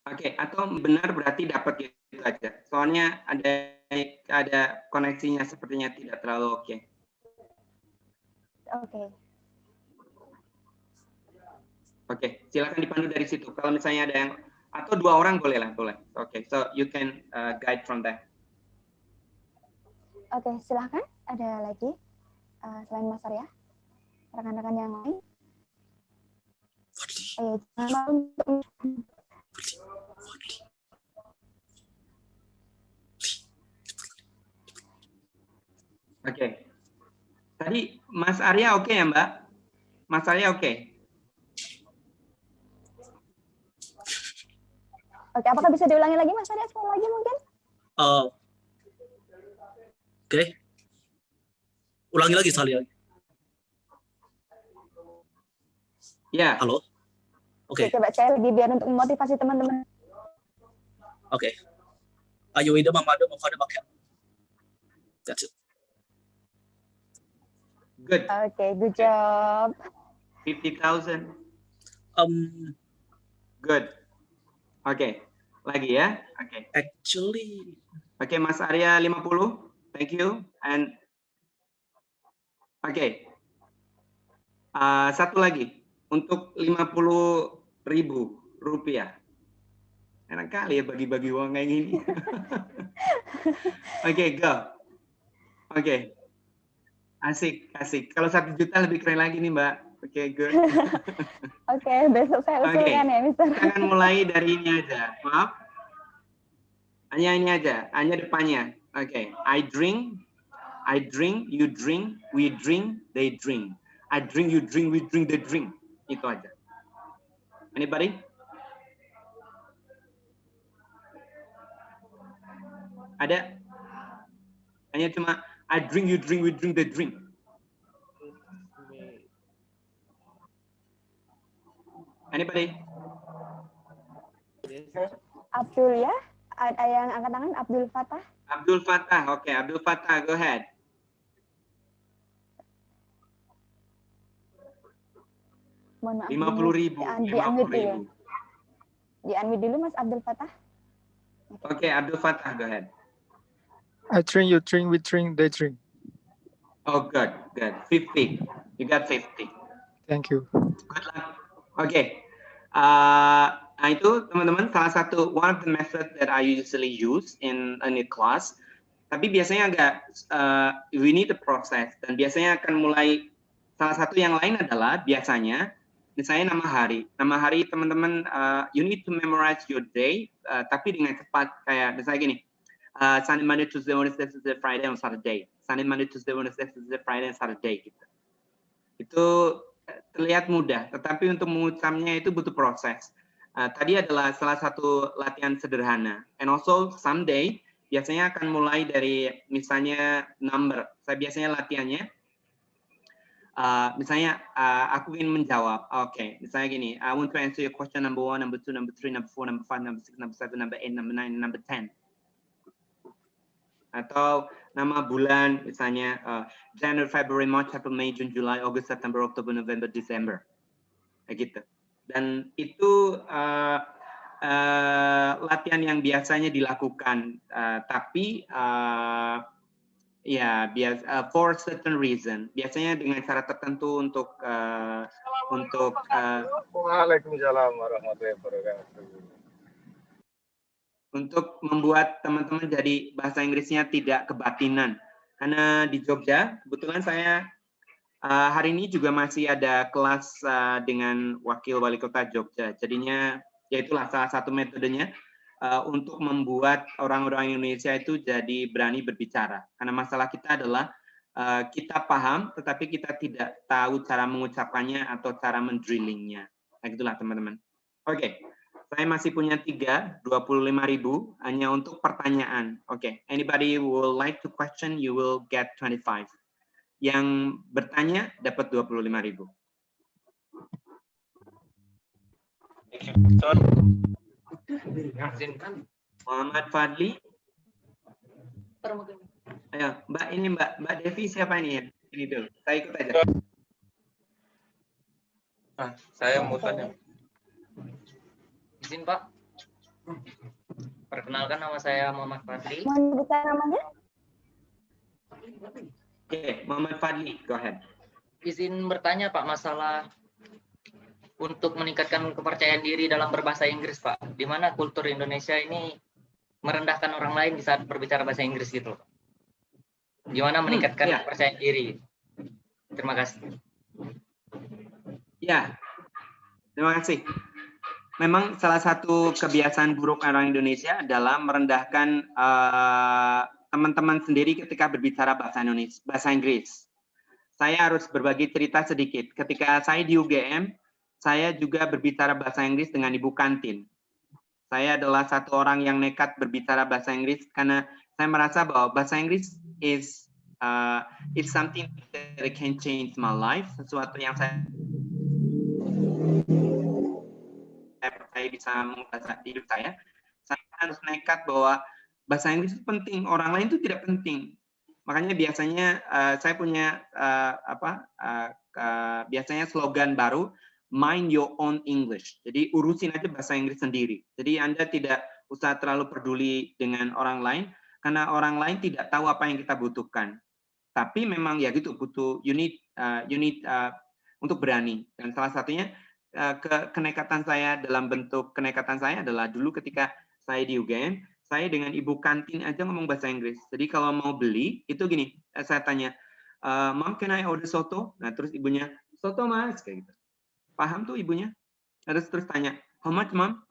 Oke, atau benar berarti dapat gitu aja. Soalnya ada koneksinya sepertinya tidak terlalu oke. Oke. Oke, silakan dipandu dari situ. Kalau misalnya ada yang atau 2 orang boleh lah, boleh. Oke, so you can guide from there. Oke, silahkan. Ada lagi selain Mas Arya, rekan-rekan yang lain. Jangan malu untuk Oke. Tadi Mas Arya oke ya, Mbak? Mas Arya oke? Oke, apakah bisa diulangi lagi Mas Arya sekali lagi mungkin? Oke. Ulangi lagi sekali lagi. Ya. Halo. Oke. Coba saya lagi biar untuk memotivasi teman-teman. Oke. Ayo ida mamado mafada pakai. That's it. Good. Oke, good job. 50,000. Good. Oke. Lagi ya. Oke. Actually. Oke, Mas Arya 50. Thank you. And oke. Satu lagi untuk 50.000 rupiah. Enak kali ya bagi-bagi uang kayak gini. Oke, go. Oke. Asik, asik. Kalau 1 juta lebih keren lagi nih, Mbak. Oke, good. Oke, besok saya usulkan ya, Mister. Kita akan mulai dari ini aja. Maaf. Hanya ini aja. Hanya depannya. Oke. I drink, you drink, we drink, they drink. I drink, you drink, we drink, they drink. Itu aja. Anybody? Ada? Hanya cuma I drink, you drink, we drink, they drink. Anybody? Abdul ya? Ada yang angkat tangan, Abdul Fatah. Abdul Fatah, oke. Abdul Fatah, go ahead. Mohon maaf. 50.000. Di-unmute dulu. Di-unmute dulu Mas Abdul Fatah. Oke, Abdul Fatah, go ahead. I drink, you drink, we drink, they drink. Oh, good, good. 50. You got 50. Thank you. Good luck. Oke. Nah itu teman-teman salah satu one of the methods that I usually use in a class. Tapi biasanya agak we need the process dan biasanya akan mulai salah satu yang lain adalah biasanya misalnya nama hari. Nama hari teman-teman you need to memorize your day tapi dengan cepat kayak misalnya gini. Sunday, Monday, Tuesday, Wednesday, Thursday, Friday, and Saturday. Sunday, Monday, Tuesday, Wednesday, Thursday, Friday, and Saturday. Gitu. Itu terlihat mudah, tetapi untuk mengucapnya itu butuh proses. Tadi adalah salah satu latihan sederhana. And also someday biasanya akan mulai dari misalnya number. Saya biasanya latihannya, misalnya aku ingin menjawab. Oke, misalnya gini. I want to answer your question number 1, number 2, number 3, number 4, number 5, number 6, number 7, number 8, number 9, number 10. Atau nama bulan misalnya January, February, March, April, May, June, July, August, September, October, November, December, kayak gitu. Dan itu latihan yang biasanya dilakukan, tapi ya biasa for certain reason, biasanya dengan cara tertentu untuk Waalaikumsalam warahmatullahi wabarakatuh. Untuk membuat teman-teman jadi bahasa Inggrisnya tidak kebatinan. Karena di Jogja, kebetulan saya hari ini juga masih ada kelas dengan Wakil Wali Kota Jogja. Jadinya, ya itulah salah satu metodenya untuk membuat orang-orang Indonesia itu jadi berani berbicara. Karena masalah kita adalah kita paham, tetapi kita tidak tahu cara mengucapkannya atau cara mendrillingnya. Nah, itulah teman-teman. Oke. Saya masih punya 25.000 hanya untuk pertanyaan. Oke, anybody who would like to question, you will get 25. Yang bertanya dapat 25.000. Muhammad Fadli. Ayo, Mbak ini Mbak Devi siapa ini ya? Ini dulu. Saya ikut aja. Saya mau tanya. Izin Pak, perkenalkan nama saya Muhammad Fadli. Mohon buka namanya. Oke, Muhammad Fadli, go ahead. Izin bertanya Pak masalah untuk meningkatkan kepercayaan diri dalam berbahasa Inggris, Pak. Di mana kultur Indonesia ini merendahkan orang lain di saat berbicara bahasa Inggris gitu. Gimana meningkatkan kepercayaan diri? Terima kasih. Ya, terima kasih. Memang salah satu kebiasaan buruk orang Indonesia adalah merendahkan teman-teman sendiri ketika berbicara bahasa Inggris. Saya harus berbagi cerita sedikit. Ketika saya di UGM, saya juga berbicara bahasa Inggris dengan ibu kantin. Saya adalah satu orang yang nekat berbicara bahasa Inggris karena saya merasa bahwa bahasa Inggris is it's something that can change my life, sesuatu yang saya percaya bisa mengubah hidup saya. Saya harus nekat bahwa bahasa Inggris itu penting, orang lain itu tidak penting. Makanya biasanya saya punya biasanya slogan baru, mind your own English. Jadi urusin aja bahasa Inggris sendiri. Jadi Anda tidak usah terlalu peduli dengan orang lain, karena orang lain tidak tahu apa yang kita butuhkan. Tapi memang ya gitu, butuh you need untuk berani. Dan salah satunya kenekatan saya dalam bentuk kenekatan saya adalah dulu ketika saya di UGM, saya dengan ibu kantin aja ngomong bahasa Inggris. Jadi kalau mau beli itu gini, saya tanya, Mom, can I order soto? Nah terus ibunya, soto mas, kayak gitu. Paham tuh ibunya? Terus tanya, how much Mom?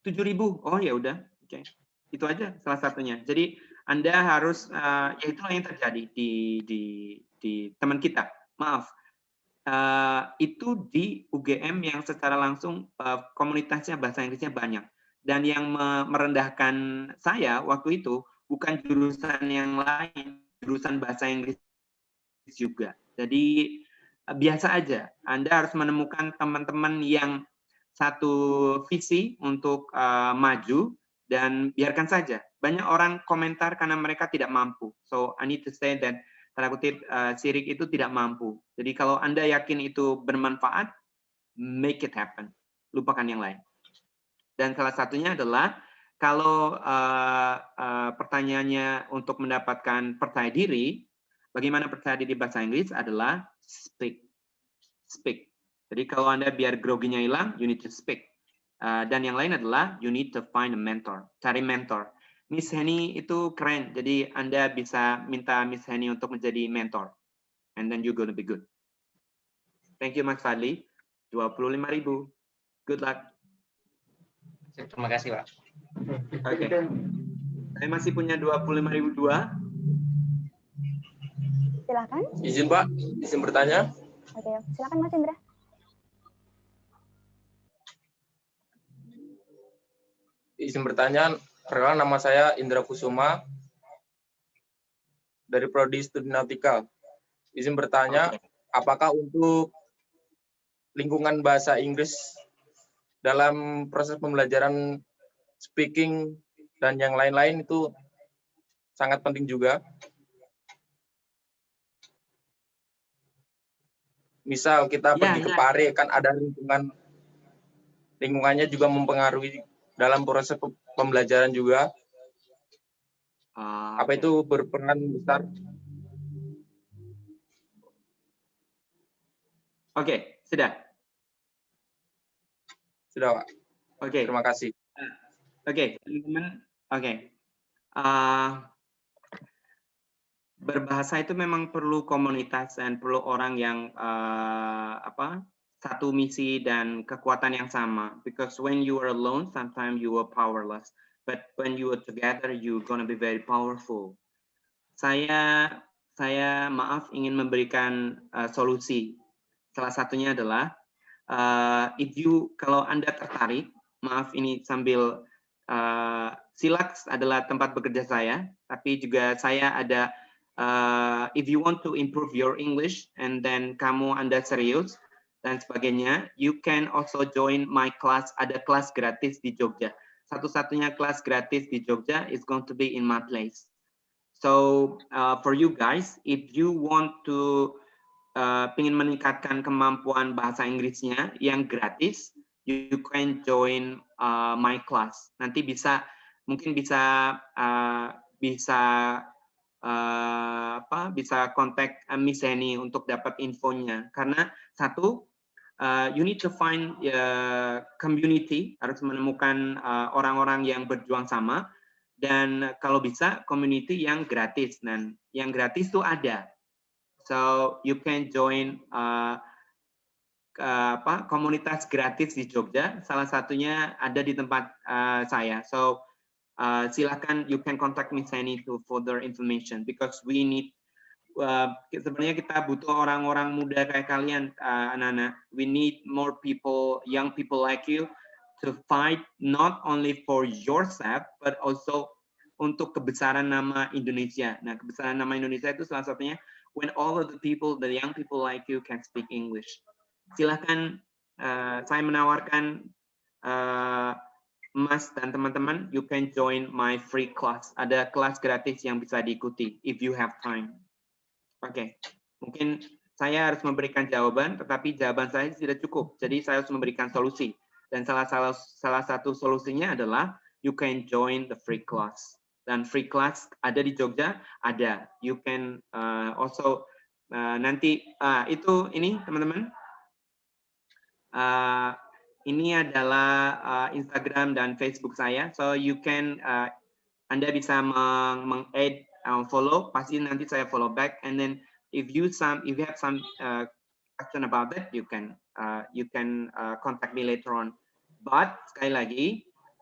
7.000. Oh ya udah, oke. Itu aja salah satunya. Jadi Anda harus, ya itulah yang terjadi di teman kita. Maaf. Itu di UGM yang secara langsung komunitasnya bahasa Inggrisnya banyak, dan yang merendahkan saya waktu itu bukan jurusan yang lain, jurusan bahasa Inggris juga. Jadi biasa aja, Anda harus menemukan teman-teman yang satu visi untuk maju, dan biarkan saja banyak orang komentar karena mereka tidak mampu. So I need to say that tanda kutip sirik itu tidak mampu. Jadi kalau Anda yakin itu bermanfaat, make it happen. Lupakan yang lain. Dan salah satunya adalah kalau pertanyaannya untuk mendapatkan percaya diri, bagaimana percaya diri bahasa Inggris adalah speak. Speak. Jadi kalau Anda biar groginya hilang, you need to speak. Dan yang lain adalah you need to find a mentor. Cari mentor. Miss Henny itu keren, jadi Anda bisa minta Miss Henny untuk menjadi mentor. And then you're gonna be good. Thank you, Mas Fadli. 25.000. Good luck. Terima kasih, Pak. Oke. Saya masih punya 25.002. Silakan. Izin Pak, izin bertanya. Oke, silakan Mas Indra. Izin bertanya. Perkenalkan, nama saya Indra Kusuma dari Prodi Studi Nautikal. Izin bertanya, apakah untuk lingkungan bahasa Inggris dalam proses pembelajaran speaking dan yang lain-lain itu sangat penting juga? Misal kita pergi ke Pare, kan ada lingkungannya juga mempengaruhi dalam proses pembelajaran juga. Apa itu berperan besar? Oke, sudah. Sudah, Pak. Oke. Terima kasih. Oke, teman-teman. Oke. Berbahasa itu memang perlu komunitas dan perlu orang yang satu misi dan kekuatan yang sama. Because when you are alone, sometimes you are powerless. But when you are together, you're gonna be very powerful. Saya maaf ingin memberikan solusi. Salah satunya adalah kalau Anda tertarik, maaf ini sambil Silax adalah tempat bekerja saya, tapi juga saya ada if you want to improve your English and then Anda serius dan sebagainya, you can also join my class. Ada kelas gratis di Jogja. Satu-satunya kelas gratis di Jogja is going to be in my place. So for you guys, if you want to pengen meningkatkan kemampuan bahasa Inggrisnya yang gratis, you can join my class. Nanti mungkin bisa kontak Miss Henny untuk dapat infonya. Karena satu, you need to find community, harus menemukan orang-orang yang berjuang sama, dan kalau bisa community yang gratis. Dan yang gratis tuh ada, so you can join komunitas gratis di Jogja. Salah satunya ada di tempat saya. So silakan, you can contact Miss Sani to further information, because we need sebenarnya kita butuh orang-orang muda kayak kalian, anak-anak. We need more people, young people like you, to fight not only for yourself but also untuk kebesaran nama Indonesia. Nah, kebesaran nama Indonesia itu salah satunya when all of the people, the young people like you can speak English. Silahkan, saya menawarkan Mas dan teman-teman, you can join my free class. Ada kelas gratis yang bisa diikuti if you have time. Oke, mungkin saya harus memberikan jawaban, tetapi jawaban saya tidak cukup. Jadi saya harus memberikan solusi. Dan salah satu solusinya adalah you can join the free class. Dan free class ada di Jogja, ada. You can also nanti ini teman-teman. Ini adalah Instagram dan Facebook saya, so you can Anda bisa meng-add follow, pasti nanti saya follow back, and then if you have some question about that, you can contact me later on. But sekali lagi,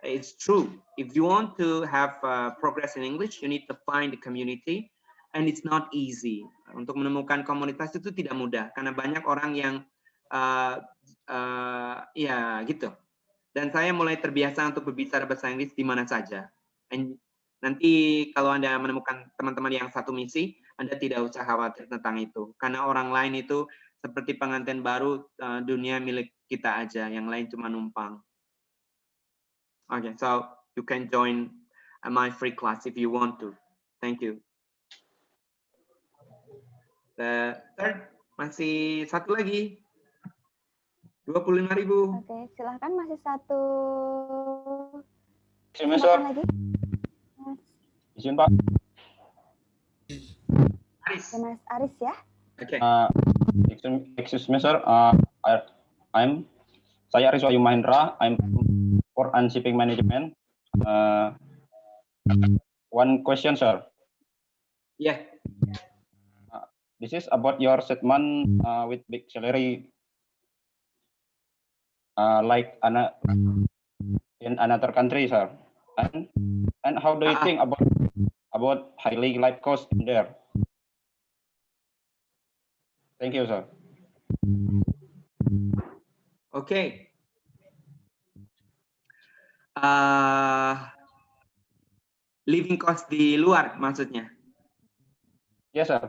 it's true, if you want to have progress in English, you need to find the community, and it's not easy. Untuk menemukan komunitas itu tidak mudah, karena banyak orang yang ya gitu. Dan saya mulai terbiasa untuk berbicara bahasa Inggris di mana saja. And nanti kalau Anda menemukan teman-teman yang satu misi, Anda tidak usah khawatir tentang itu. Karena orang lain itu seperti pengantin baru, dunia milik kita aja, yang lain cuma numpang. Okay, so you can join my free class if you want to. Thank you. The third, masih satu lagi. 25.000. Oke, silahkan masih satu. Semester. Lagi. Izin Pak. Aris. Mas Aris ya. Oke. Excuse me sir. Saya Aris Wahyu Mahendra. I'm for shipping management. One question sir. Yeah. This is about your statement with big salary. Like in another country, sir, and how do you think about highly life cost in there? Thank you, sir. Okay. Living cost di luar maksudnya? Yes, sir.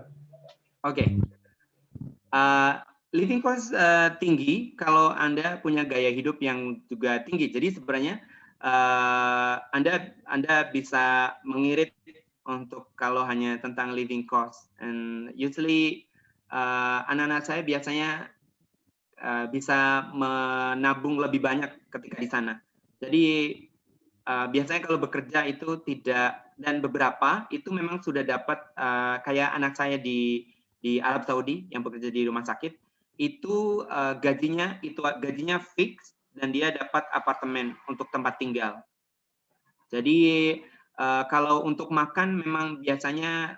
Okay. Living cost tinggi kalau Anda punya gaya hidup yang juga tinggi. Jadi sebenarnya Anda bisa mengirit untuk kalau hanya tentang living cost. And usually anak-anak saya biasanya bisa menabung lebih banyak ketika di sana. Jadi biasanya kalau bekerja itu tidak, dan beberapa itu memang sudah dapat kayak anak saya di Arab Saudi yang bekerja di rumah sakit. Itu gajinya fix dan dia dapat apartemen untuk tempat tinggal. Jadi kalau untuk makan memang biasanya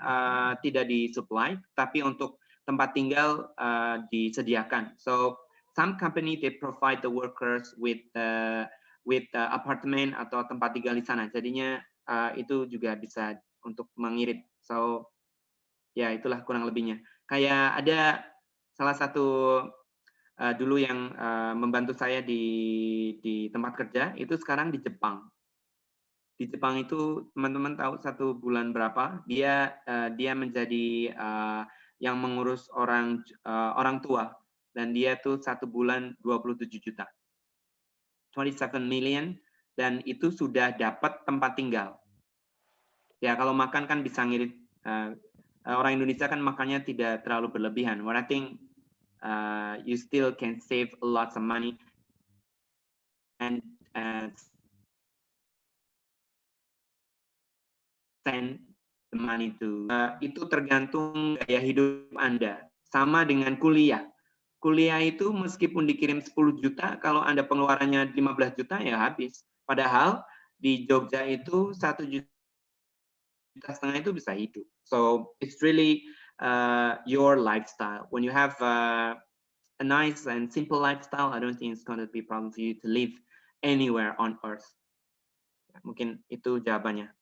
tidak disupply, tapi untuk tempat tinggal disediakan. So some company they provide the workers with apartemen atau tempat tinggal di sana. Jadinya itu juga bisa untuk mengirit. So ya itulah kurang lebihnya. Kayak ada salah satu dulu yang membantu saya di tempat kerja itu sekarang di Jepang. Di Jepang itu teman-teman tahu satu bulan berapa dia menjadi yang mengurus orang tua, dan dia tuh satu bulan 27 juta, 27 million, dan itu sudah dapat tempat tinggal. Ya kalau makan kan bisa ngirit. Orang Indonesia kan makannya tidak terlalu berlebihan. What I think you still can save a lot of money and send the money to. Itu tergantung gaya hidup Anda. Sama dengan kuliah. kuliah itu meskipun dikirim 10 juta, kalau Anda pengeluarannya 15 juta ya habis. Padahal di Jogja itu 1,5 juta itu bisa hidup. So it's really your lifestyle. When you have a nice and simple lifestyle, I don't think it's going to be a problem for you to live anywhere on earth. Mungkin itu jawabannya.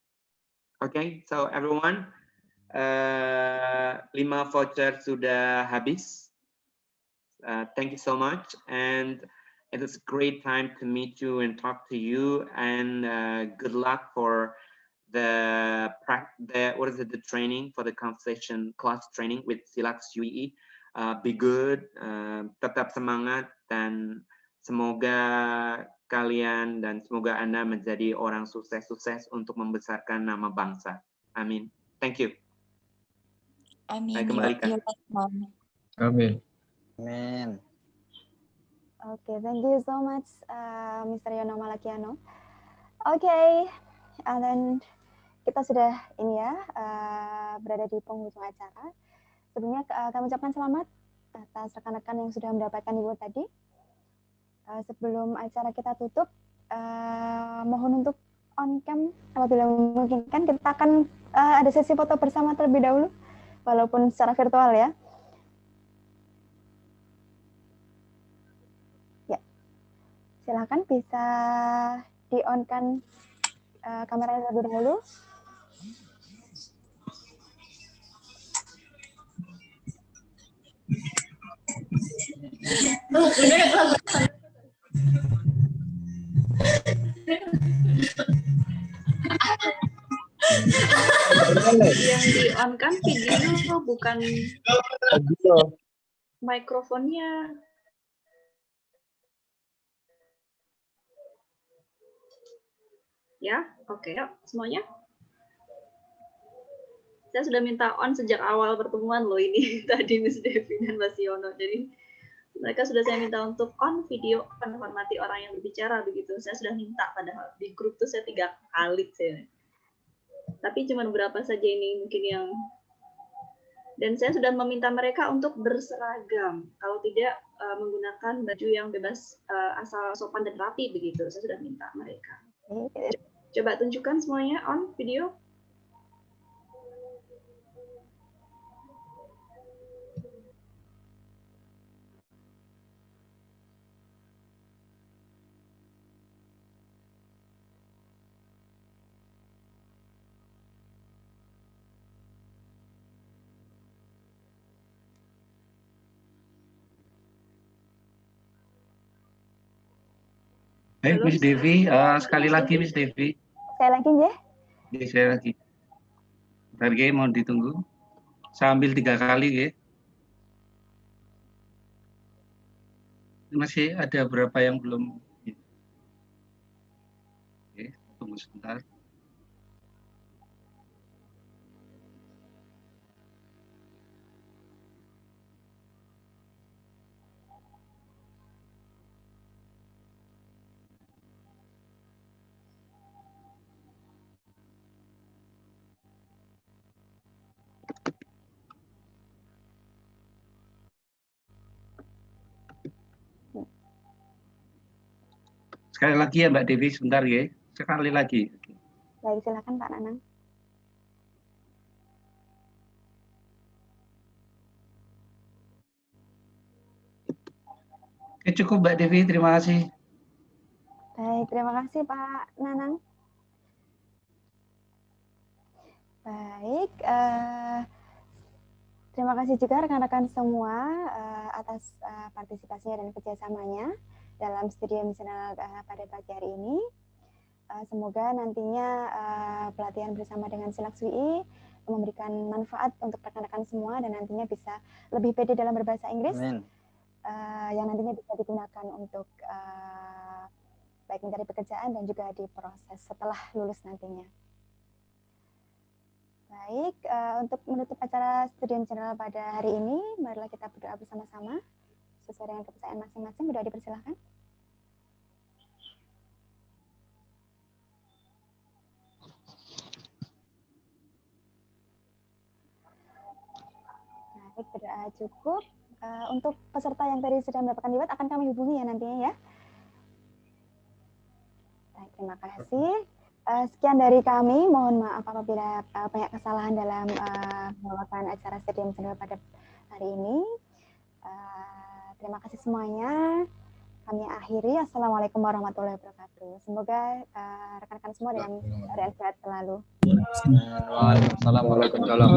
Okay, so everyone, 5 voucher sudah habis. Thank you so much, and it was a great time to meet you and talk to you. And good luck for the training for the conversation class training with Silax UII. Be good, tetap semangat, dan semoga kalian dan semoga Anda menjadi orang sukses untuk membesarkan nama bangsa. Amin. Thank you. Amin. Saya kembalikan. Amin. Amin. Okay, thank you so much, Mr. Yono Malakiano. Okay, dan kita sudah ini ya berada di penghujung acara. Sebelumnya kami ucapkan selamat atas rekan-rekan yang sudah mendapatkan reward tadi. Sebelum acara kita tutup, mohon untuk on cam apabila memungkinkan, kita akan ada sesi foto bersama terlebih dahulu, walaupun secara virtual ya. Ya, silakan bisa di on kan kameranya terlebih dahulu. Yang di on kan video bukan mikrofonnya. Ya, oke, yuk semuanya. Saya sudah minta on sejak awal pertemuan loh ini tadi Miss Devi dan Mas Yono. Jadi mereka sudah saya minta untuk on video, menghormati orang yang berbicara begitu. Saya sudah minta, padahal di grup tuh saya 3 kali saya. Tapi cuma beberapa saja ini mungkin yang, dan saya sudah meminta mereka untuk berseragam. Kalau tidak menggunakan baju yang bebas asal sopan dan rapi begitu. Saya sudah minta mereka. Coba tunjukkan semuanya on video. Baik, Miss Devi, sekali lagi Miss Devi. Sekali lagi ya. Sekali lagi. Bentar, mohon ditunggu. Saya ambil 3 kali ya. Masih ada berapa yang belum. Oke, tunggu sebentar. Sekali lagi ya Mbak Devi, sebentar ya. Sekali lagi. Baik, silakan Pak Nanang. Oke, cukup Mbak Devi, terima kasih. Baik, terima kasih Pak Nanang. Baik, terima kasih juga rekan-rekan semua atas partisipasinya dan kerjasamanya dalam studi misional pada pagi hari ini. Semoga nantinya pelatihan bersama dengan Silax UI memberikan manfaat untuk rekan-rekan semua dan nantinya bisa lebih pede dalam berbahasa Inggris. Amin. Yang nantinya bisa digunakan untuk baik mencari pekerjaan dan juga di proses setelah lulus nantinya. Baik, untuk menutup acara studi misional pada hari ini, marilah kita berdoa bersama-sama sesuai dengan kepercayaan masing-masing. Berdoa dipersilakan. Baik, berdoa cukup. Untuk peserta yang tadi sudah mendapatkan reward akan kami hubungi ya nantinya ya. Baik, terima kasih. Sekian dari kami. Mohon maaf apabila banyak kesalahan dalam membawakan acara Stadium Sendiri pada hari ini. Terima kasih semuanya. Kami akhiri. Assalamualaikum warahmatullahi wabarakatuh. Semoga rekan-rekan semua dalam keadaan sehat selalu. Waalaikumsalam.